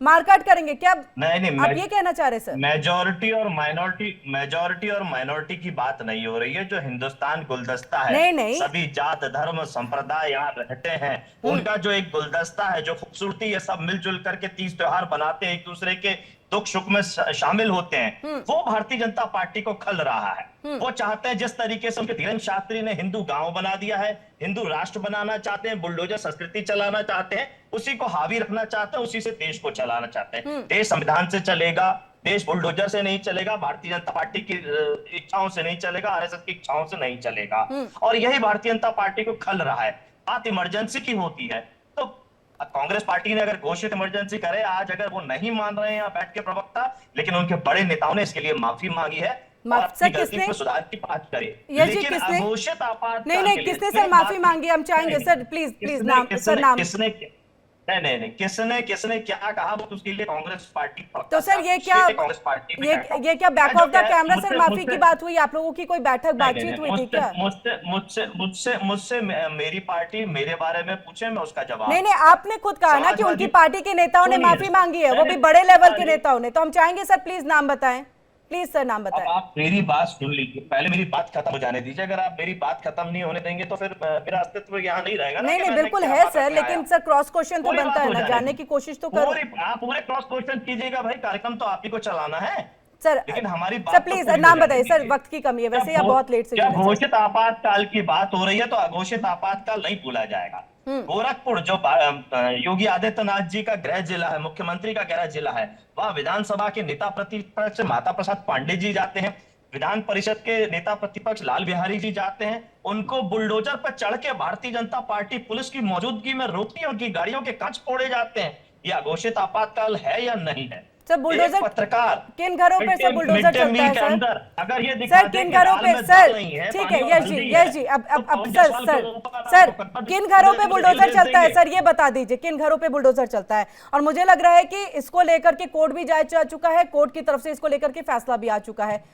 मारकाट करेंगे क्या? नहीं, आप ये कहना चाह रहे सर? मेजोरिटी और माइनॉरिटी की बात नहीं हो रही है। जो हिंदुस्तान गुलदस्ता है, नहीं। सभी जात धर्म संप्रदाय यहाँ रहते हैं, उनका जो एक गुलदस्ता है, जो खूबसूरती है, सब मिलजुल करके तीज त्योहार बनाते हैं, एक दूसरे के दुख सुख में शामिल होते हैं, वो भारतीय जनता पार्टी को खल रहा है। वो चाहते हैं जिस तरीके से उनके धीरेन्द्र शास्त्री ने हिंदू गांव बना दिया है, हिंदू राष्ट्र बनाना चाहते हैं, बुलडोजर संस्कृति चलाना चाहते हैं, उसी को हावी रखना चाहते हैं, उसी से देश को चलाना चाहते हैं। देश संविधान से चलेगा, देश बुलडोजर से नहीं चलेगा, भारतीय जनता पार्टी की इच्छाओं से नहीं चलेगा, आरएसएस की इच्छाओं से नहीं चलेगा। और यही भारतीय जनता पार्टी को खल रहा है। बात इमरजेंसी की होती है तो अब कांग्रेस पार्टी ने अगर घोषित इमरजेंसी करे, आज अगर वो नहीं मान रहे हैं यहाँ बैठ के प्रवक्ता, लेकिन उनके बड़े नेताओं ने इसके लिए माफी मांगी है और अपनी गलती पे सुधार की बात करे। लेकिन अघोषित आपातकाल नहीं, किसने सर माफी मांगी? हम चाहेंगे सर, प्लीज नाम सर, नाम नहीं, किसने क्या कहा वो उसके लिए कांग्रेस पार्टी। तो सर ये क्या, ये क्या back of the camera sir माफी की बात हुई? आप लोगों की कोई बैठक बातचीत हुई थी क्या? मुझसे मेरी पार्टी मेरे बारे में पूछे, मैं उसका जवाब। नहीं, आपने खुद कहा ना कि उनकी पार्टी के नेताओं ने माफी मांगी है, वो भी बड़े लेवल के नेताओं ने। तो हम चाहेंगे सर प्लीज नाम बताएं, प्लीज सर नाम बताएं। अब आप मेरी बात सुन लीजिए, पहले मेरी बात खत्म हो जाने दीजिए। अगर आप मेरी बात खत्म नहीं होने देंगे तो फिर मेरा अस्तित्व यहाँ नहीं रहेगा। नहीं, बिल्कुल है सर, लेकिन सर क्रॉस क्वेश्चन तो बनता है ना, जानने की कोशिश तो करो। आप पूरे क्रॉस क्वेश्चन कीजिएगा भाई, कार्यक्रम तो आप ही को चलाना है सर। लेकिन हमारी बात सर प्लीज नाम बताइए सर, वक्त की कमी है, वैसे आप बहुत लेट से जुड़े। जब घोषित आपातकाल की बात हो रही है तो अघोषित आपातकाल नहीं भूला जाएगा। गोरखपुर जो योगी आदित्यनाथ जी का गृह जिला है, मुख्यमंत्री का गृह जिला है, वह विधानसभा के नेता प्रतिपक्ष माता प्रसाद पांडे जी जाते हैं, विधान परिषद के नेता प्रतिपक्ष लाल बिहारी जी जाते हैं, उनको बुलडोजर पर चढ़ के भारतीय जनता पार्टी पुलिस की मौजूदगी में रोकती है, उनकी गाड़ियों के कांच फोड़े जाते हैं। यह अघोषित आपातकाल है या नहीं है? सर बुलडोजर पत्रकार किन घरों पे सर बुलडोजर चलता है सर? अगर ये सर किन घरों पे सर? ठीक है यश जी अब सर किन घरों पे बुलडोजर चलता है सर, ये बता दीजिए किन घरों पे बुलडोजर चलता है। और मुझे लग रहा है कि इसको लेकर के कोर्ट भी जा चुका है, कोर्ट की तरफ से इसको लेकर के फैसला भी आ चुका है,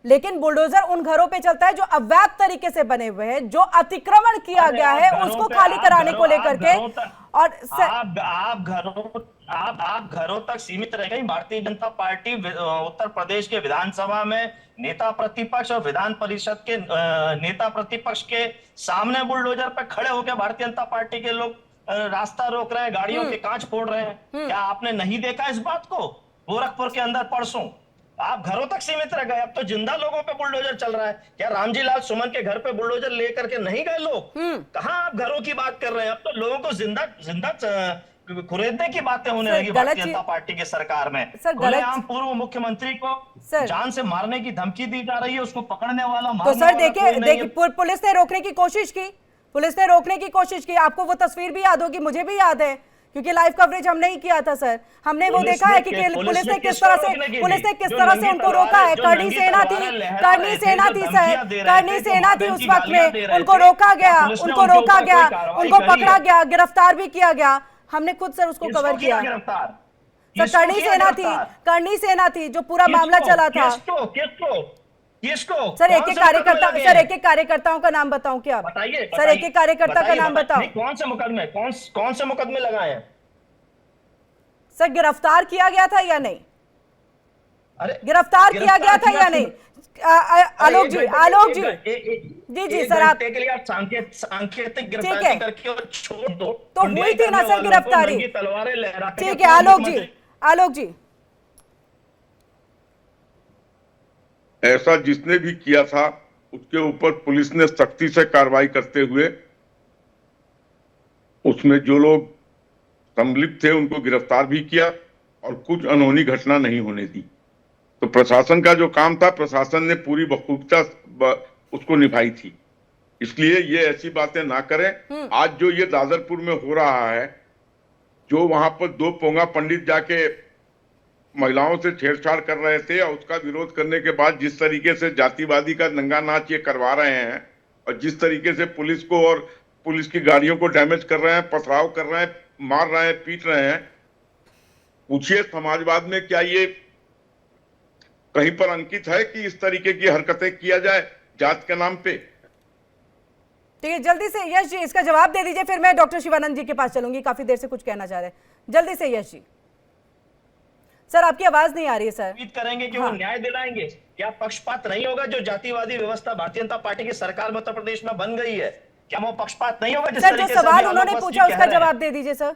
लेकिन बुलडोजर उन घरों पे चलता है जो अवैध तरीके से बने हुए हैं, जो अतिक्रमण किया गया है उसको खाली कराने को लेकर के। और आप घरों तक सीमित रह गई। भारतीय जनता पार्टी उत्तर प्रदेश के विधानसभा में नेता प्रतिपक्ष और विधान परिषद के नेता प्रतिपक्ष के सामने बुलडोजर पे खड़े होकर भारतीय जनता पार्टी के लोग रास्ता रोक रहे हैं, गाड़ियों के कांच फोड़ रहे हैं। क्या आपने नहीं देखा इस बात को? गोरखपुर के अंदर परसों आप घरों तक सीमित रह गए, अब तो जिंदा लोगों पे बुलडोजर चल रहा है। क्या रामजी लाल सुमन के घर पे बुलडोजर लेकर के नहीं गए लोग? कहां आप घरों की बात कर रहे हैं? अब तो लोगों को जिंदा खुरेदने की बातें होने लगी भारतीय जनता पार्टी की सरकार में। खुलेआम पूर्व मुख्यमंत्री को जान से मारने की धमकी दी जा रही है, उसको पकड़ने वाला तो सर देखिए पुलिस ने रोकने की कोशिश की, पुलिस ने रोकने की कोशिश की। आपको वो तस्वीर भी याद होगी, मुझे भी याद है क्योंकि लाइव कवरेज हम नहीं किया था सर। हमने वो देखा है कि पुलिस ने किस तरह से उनको रोका है। करनी सेना थी सर, करनी सेना थी उस वक्त में, उनको रोका गया, उनको पकड़ा गया, गिरफ्तार भी किया गया। हमने खुद सर उसको कवर किया सर। करनी सेना थी जो पूरा मामला चला था। सर एक एक कार्यकर्ताओं का नाम बताऊं क्या? बताइए सर, एक एक कार्यकर्ता का नाम बताओ। कौन से मुकदमे लगाए हैं? सर गिरफ्तार किया गया था या नहीं? गिरफ्तार किया गया था या नहीं? आलोक जी सर आप सांकेतिक गिरफ्तारी करके और छोड़ दो तो हुई थी ना सर गिरफ्तारी? ठीक है आलोक जी ऐसा जिसने भी किया था उसके ऊपर पुलिस ने सख्ती से कार्रवाई करते हुए उसमें जो लोग संलिप्त थे उनको गिरफ्तार भी किया और कुछ अनहोनी घटना नहीं होने दी। तो प्रशासन का जो काम था प्रशासन ने पूरी बखूबता उसको निभाई थी। इसलिए ये ऐसी बातें ना करें। आज जो ये दादरपुर में हो रहा है, जो वहां पर दो पोंगा पंडित जाके महिलाओं से छेड़छाड़ कर रहे थे और उसका विरोध करने के बाद जिस तरीके से जातिवादी का नंगा नाच ये करवा रहे हैं और जिस तरीके से पुलिस को और पुलिस की गाड़ियों को डैमेज कर रहे हैं, पथराव कर रहे हैं, मार रहे हैं, पीट रहे हैं, पूछिए समाजवाद में क्या ये कहीं पर अंकित है कि इस तरीके की हरकतें किया जाए जात के नाम पे? ठीक है, जल्दी से यश जी इसका जवाब दे दीजिए, फिर मैं डॉक्टर शिवानंद जी के पास चलूंगी, काफी देर से कुछ कहना चाह रहे हैं। जल्दी से यश जी। सर आपकी आवाज नहीं आ रही है सर। उम्मीद करेंगे कि वो न्याय दिलाएंगे। क्या पक्षपात नहीं होगा? जो जातिवादी व्यवस्था भारतीय जनता पार्टी की सरकार में उत्तर प्रदेश में बन गई है, क्या वो पक्षपात नहीं होगा? सर जो सवाल उन्होंने पूछा उसका जवाब दे दीजिए सर।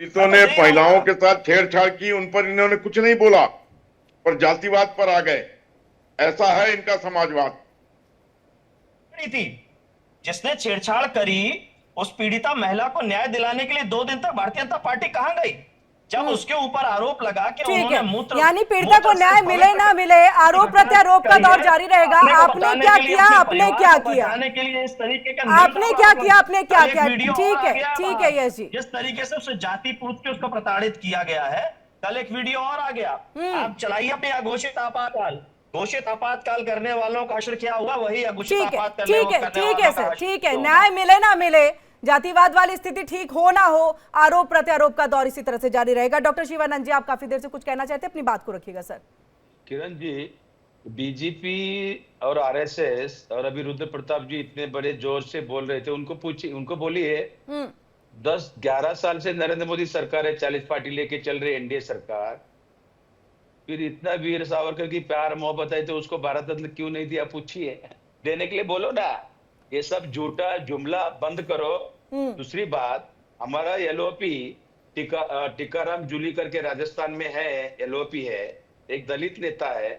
पुलिसों ने महिलाओं के साथ छेड़छाड़ की, उन पर इन्होंने कुछ नहीं बोला, पर जातिवाद पर आ गए। ऐसा है इनका समाजवाद। थी जिसने छेड़छाड़ करी उस पीड़िता महिला को न्याय दिलाने के लिए 2 दिन तक भारतीय जनता पार्टी कहां गई? जब उसके ऊपर आरोप लगा कि ठीक उन्होंने है, मूत्र यानी पीड़िता को न्याय मिले ना मिले, आरोप प्रत्यारोप का दौर जारी रहेगा। आपने क्या किया, आपने क्या किया, के लिए इस तरीके का आपने क्या किया, आपने क्या किया? ठीक है यश जी, जिस तरीके से उसे जाति पूछ के उसको प्रताड़ित किया गया है, कल एक वीडियो और आ गया। आप चलाइए अपने अघोषित आपातकाल, घोषित आपातकाल करने वालों का आखिर क्या हुआ, वही अघोषित आपातकाल ठीक है सर, ठीक है, न्याय मिले ना मिले, जातिवाद वाली स्थिति ठीक हो ना हो, आरोप प्रत्यारोप का दौर इसी तरह से जारी रहेगा। डॉक्टर शिवानंद जी, आप काफी देर से कुछ कहना चाहते हैं, अपनी बात को रखिएगा सर। किरण जी, बीजेपी और आरएसएस और अभी रुद्र प्रताप जी इतने बड़े जोर से बोल रहे थे, उनको पूछिए, उनको बोलिए 10-11 साल से नरेंद्र मोदी सरकार है, 40 पार्टी लेके चल रही एनडीए सरकार, फिर इतना वीर सावरकर की प्यार मोहब्बत है तो उसको भारत रत्न क्यों नहीं दिया, पूछिए, देने के लिए बोलो ना। ये सब झूठा जुमला बंद करो। दूसरी बात, हमारा एलओपी टीकाराम जूली करके राजस्थान में है, एलओपी है, एक दलित नेता है,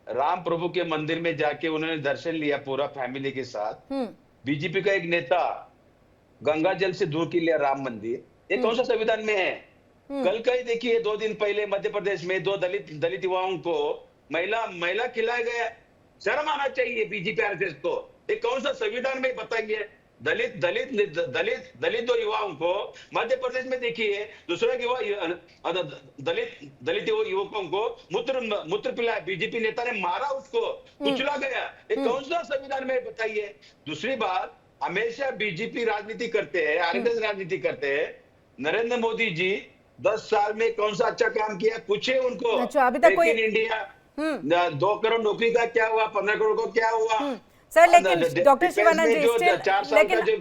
राम प्रभु के मंदिर में जाके उन्होंने दर्शन लिया पूरा फैमिली के साथ। बीजेपी का एक नेता गंगा जल से धो के लिया राम मंदिर, ये कौन सा संविधान में है? कल का ही देखिए, 2 दिन पहले मध्य प्रदेश में 2 दलित युवाओं को महिला खिलाया गया। शर्म आना चाहिए बीजेपी आरएसएस को। ये कौन सा संविधान में बताइए? दलित 2 युवाओं को मध्य प्रदेश में देखिए, दूसरा दलित युवकों को मूत्र पिलाया, बीजेपी नेता ने मारा, उसको कुचला गया। ये कौन सा संविधान में बताइए? दूसरी बात, हमेशा बीजेपी राजनीति करते हैं, आरएसएस राजनीति करते हैं। नरेंद्र मोदी जी 10 साल में कौन सा अच्छा काम किया, पूछे उनको। अच्छा, अभी तक कोई इंडिया 2 करोड़ नौकरी का क्या हुआ, 15 करोड़ को क्या हुआ सर? लेकिन डॉक्टर शिवानंद जी,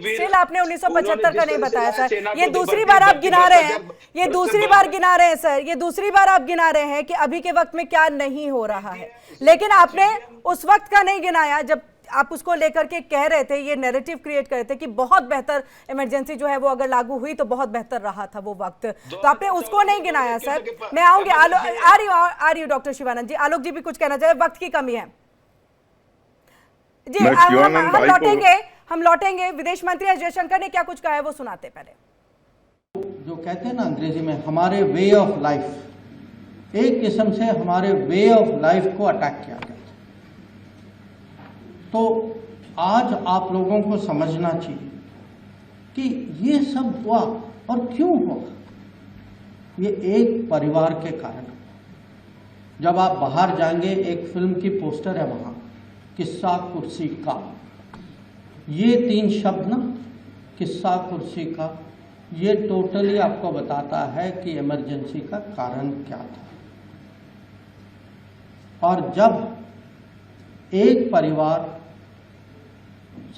स्टिल आपने 1975 का नहीं बताया सर। ये दूसरी बार आप गिना रहे हैं, ये दूसरी बार गिना रहे हैं सर, ये दूसरी बार आप गिना रहे हैं कि अभी के वक्त में क्या नहीं हो रहा है, लेकिन आपने उस वक्त का नहीं गिनाया जब आप उसको लेकर के कह रहे थे, ये नैरेटिव क्रिएट कर रहे थे कि बहुत बेहतर इमरजेंसी जो है वो अगर लागू हुई तो बहुत बेहतर रहा था वो वक्त, तो आपने उसको नहीं गिनाया सर। मैं आऊंगी, आ रही हूँ डॉक्टर शिवानंद जी। आलोक जी भी कुछ कहना चाहे, वक्त की कमी है जी। हम लौटेंगे। विदेश मंत्री एस जयशंकर ने क्या कुछ कहा है वो सुनाते पहले। जो कहते हैं ना अंग्रेजी में, हमारे वे ऑफ लाइफ, एक किस्म से हमारे वे ऑफ लाइफ को अटैक किया गया था। तो आज आप लोगों को समझना चाहिए कि ये सब हुआ और क्यों हुआ। ये एक परिवार के कारण। जब आप बाहर जाएंगे, एक फिल्म की पोस्टर है वहां, किस्सा कुर्सी का, ये 3 शब्द ना, किस्सा कुर्सी का, ये टोटली आपको बताता है कि इमरजेंसी का कारण क्या था। और जब एक परिवार,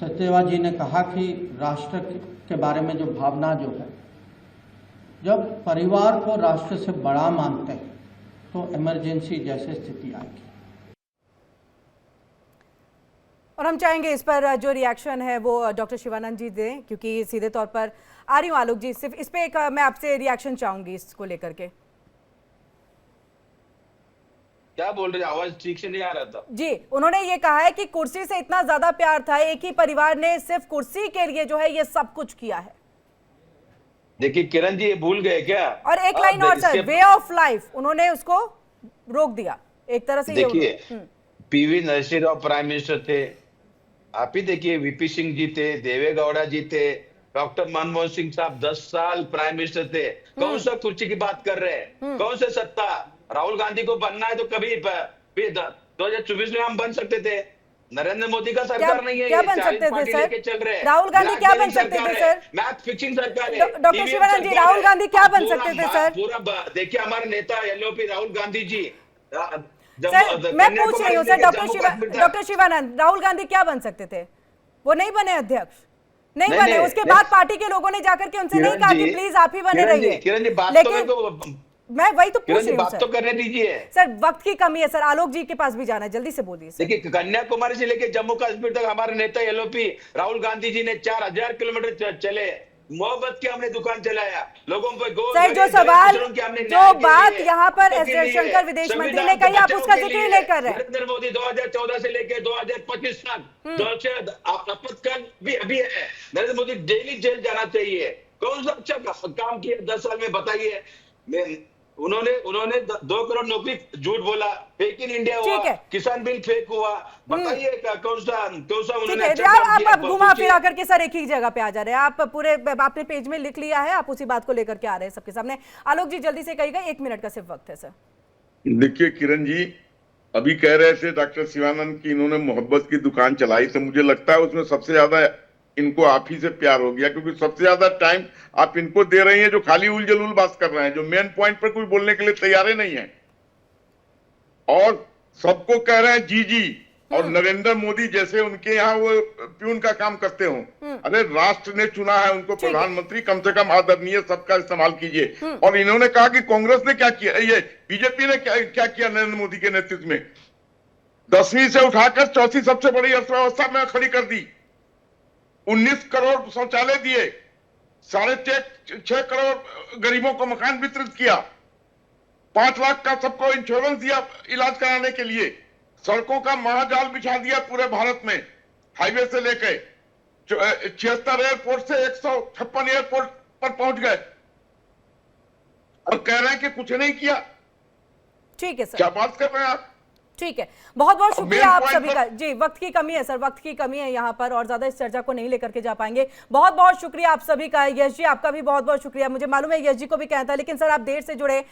सत्यवा जी ने कहा कि राष्ट्र के बारे में जो भावना जो है, जब परिवार को राष्ट्र से बड़ा मानते हैं तो इमरजेंसी जैसे स्थिति आएगी। और हम चाहेंगे इस पर जो रिएक्शन है वो डॉक्टर शिवानंद जी दें, क्योंकि सीधे तौर पर आ रही हूँ आलोक जी, सिर्फ इस पे एक मैं आपसे रिएक्शन चाहूंगी इसको लेकर के। क्या बोल रहे, आवाज ठीक से नहीं आ रहा था जी। उन्होंने ये कहा है कि कुर्सी से इतना ज्यादा प्यार था, एक ही परिवार ने सिर्फ कुर्सी के लिए जो है ये सब कुछ किया है। देखिए किरण जी, ये भूल गए क्या? और एक लाइन और सर, वे ऑफ लाइफ, उन्होंने उसको रोक दिया एक तरह से। देखिए, पीवी नरसिंह राव प्राइम मिनिस्टर थे, आप ही देखिए, वीपी सिंह जी थे, देवेगौड़ा जी थे, डॉक्टर मनमोहन सिंह साहब 10 साल प्राइम मिनिस्टर थे। कौन सा कुर्सी की बात कर रहे हैं? कौन से सत्ता? राहुल गांधी को बनना है तो कभी 2024 में हम बन सकते थे। नरेंद्र मोदी का सरकार नहीं है, क्या बन सकते थे सर? चल रहे हैं। राहुल गांधी क्या बन सकते थे सर? मैथ फिक्सिंग सरकार है। डॉक्टर शिवानंद जी, राहुल गांधी क्या बन सकते थे सर? पूरा देखिए, हमारे नेता एलओपी राहुल गांधी जी, सर मैं पूछ रही हूँ सर, डॉक्टर शिवानंद, राहुल गांधी क्या बन सकते थे? वो नहीं बने अध्यक्ष, नहीं बने। उसके बाद पार्टी के लोगों ने जाकर के उनसे नहीं कहा कि प्लीज आप ही बने रहिए। लेकिन मैं वही तो पूछ रही हूँ सर, तो करने दीजिए सर, वक्त की कमी है सर। आलोक जी के पास भी जाना है, जल्दी से बोलिए। देखिए, कन्याकुमारी से लेकर जम्मू कश्मीर तक हमारे नेता एलओपी राहुल गांधी जी ने 4000 किलोमीटर चले, मोहब्बत की हमने दुकान चलाया, लोगों को सर जो सवाल, जो बात यहाँ पर एस जयशंकर विदेश मंत्री ने कही, आप उसका जिक्र ही नहीं कर रहे। नरेंद्र मोदी 2014 से लेकर 2025 तक आपातकाल भी अभी है। नरेंद्र मोदी डेली जेल जाना चाहिए। कौन सा अच्छा काम किया 10 साल में, बताइए। उन्होंने 2 करोड़ नौकरी झूठ बोला, फेक इन इंडिया हुआ, ठीक है। किसान बिल फेक हुआ, बताइए कौन सा ठीक उन्होंने है, अच्छा काम किया? आप घुमा बहुत फिरा करके सर एक ही जगह पे आ जा रहे हैं। आप पूरे आपने पेज में लिख लिया है, आप उसी बात को लेकर के आ रहे हैं सबके सामने। आलोक जी जल्दी से कहिएगा, 1 मिनट का सिर्फ वक्त है सर। देखिए किरण जी, अभी कह रहे थे डॉक्टर शिवानंद की इन्होंने मोहब्बत की दुकान चलाई, तो मुझे लगता है उसमें सबसे ज्यादा इनको आप ही से प्यार हो गया, क्योंकि सबसे ज्यादा टाइम आप इनको दे रही हैं जो खाली उलझुल बात कर रहे हैं, जो मेन पॉइंट पर कुछ बोलने के लिए तैयार ही नहीं है, और सबको कह रहे हैं जी जी, और नरेंद्र मोदी जैसे उनके यहाँ वो प्यून का काम करते हो। अरे राष्ट्र ने चुना है उनको प्रधानमंत्री, कम से कम आदरणीय सबका इस्तेमाल कीजिए। और इन्होंने कहा कि कांग्रेस ने क्या किया, ये बीजेपी ने क्या किया नरेंद्र मोदी के नेतृत्व में, 10वीं से उठाकर 4थी सबसे बड़ी अर्थव्यवस्था में खड़ी कर दी, 19 करोड़ शौचालय दिए, 6.5 करोड़ गरीबों को मकान वितरित किया, 5 लाख का सबको इंश्योरेंस दिया इलाज कराने के लिए, सड़कों का महाजाल बिछा दिया पूरे भारत में, हाईवे से लेकर 76 एयरपोर्ट से 156 एयरपोर्ट पर पहुंच गए, और कह रहे हैं कि कुछ नहीं किया। ठीक है सर, क्या बात कर रहे हैं आप? ठीक है, बहुत बहुत शुक्रिया main आप point सभी का। जी वक्त की कमी है सर, वक्त की कमी है यहाँ पर, और ज्यादा इस चर्चा को नहीं लेकर के जा पाएंगे। बहुत बहुत शुक्रिया आप सभी का। यश जी आपका भी बहुत बहुत शुक्रिया। मुझे मालूम है यश जी को भी कहना था, लेकिन सर आप देर से जुड़े,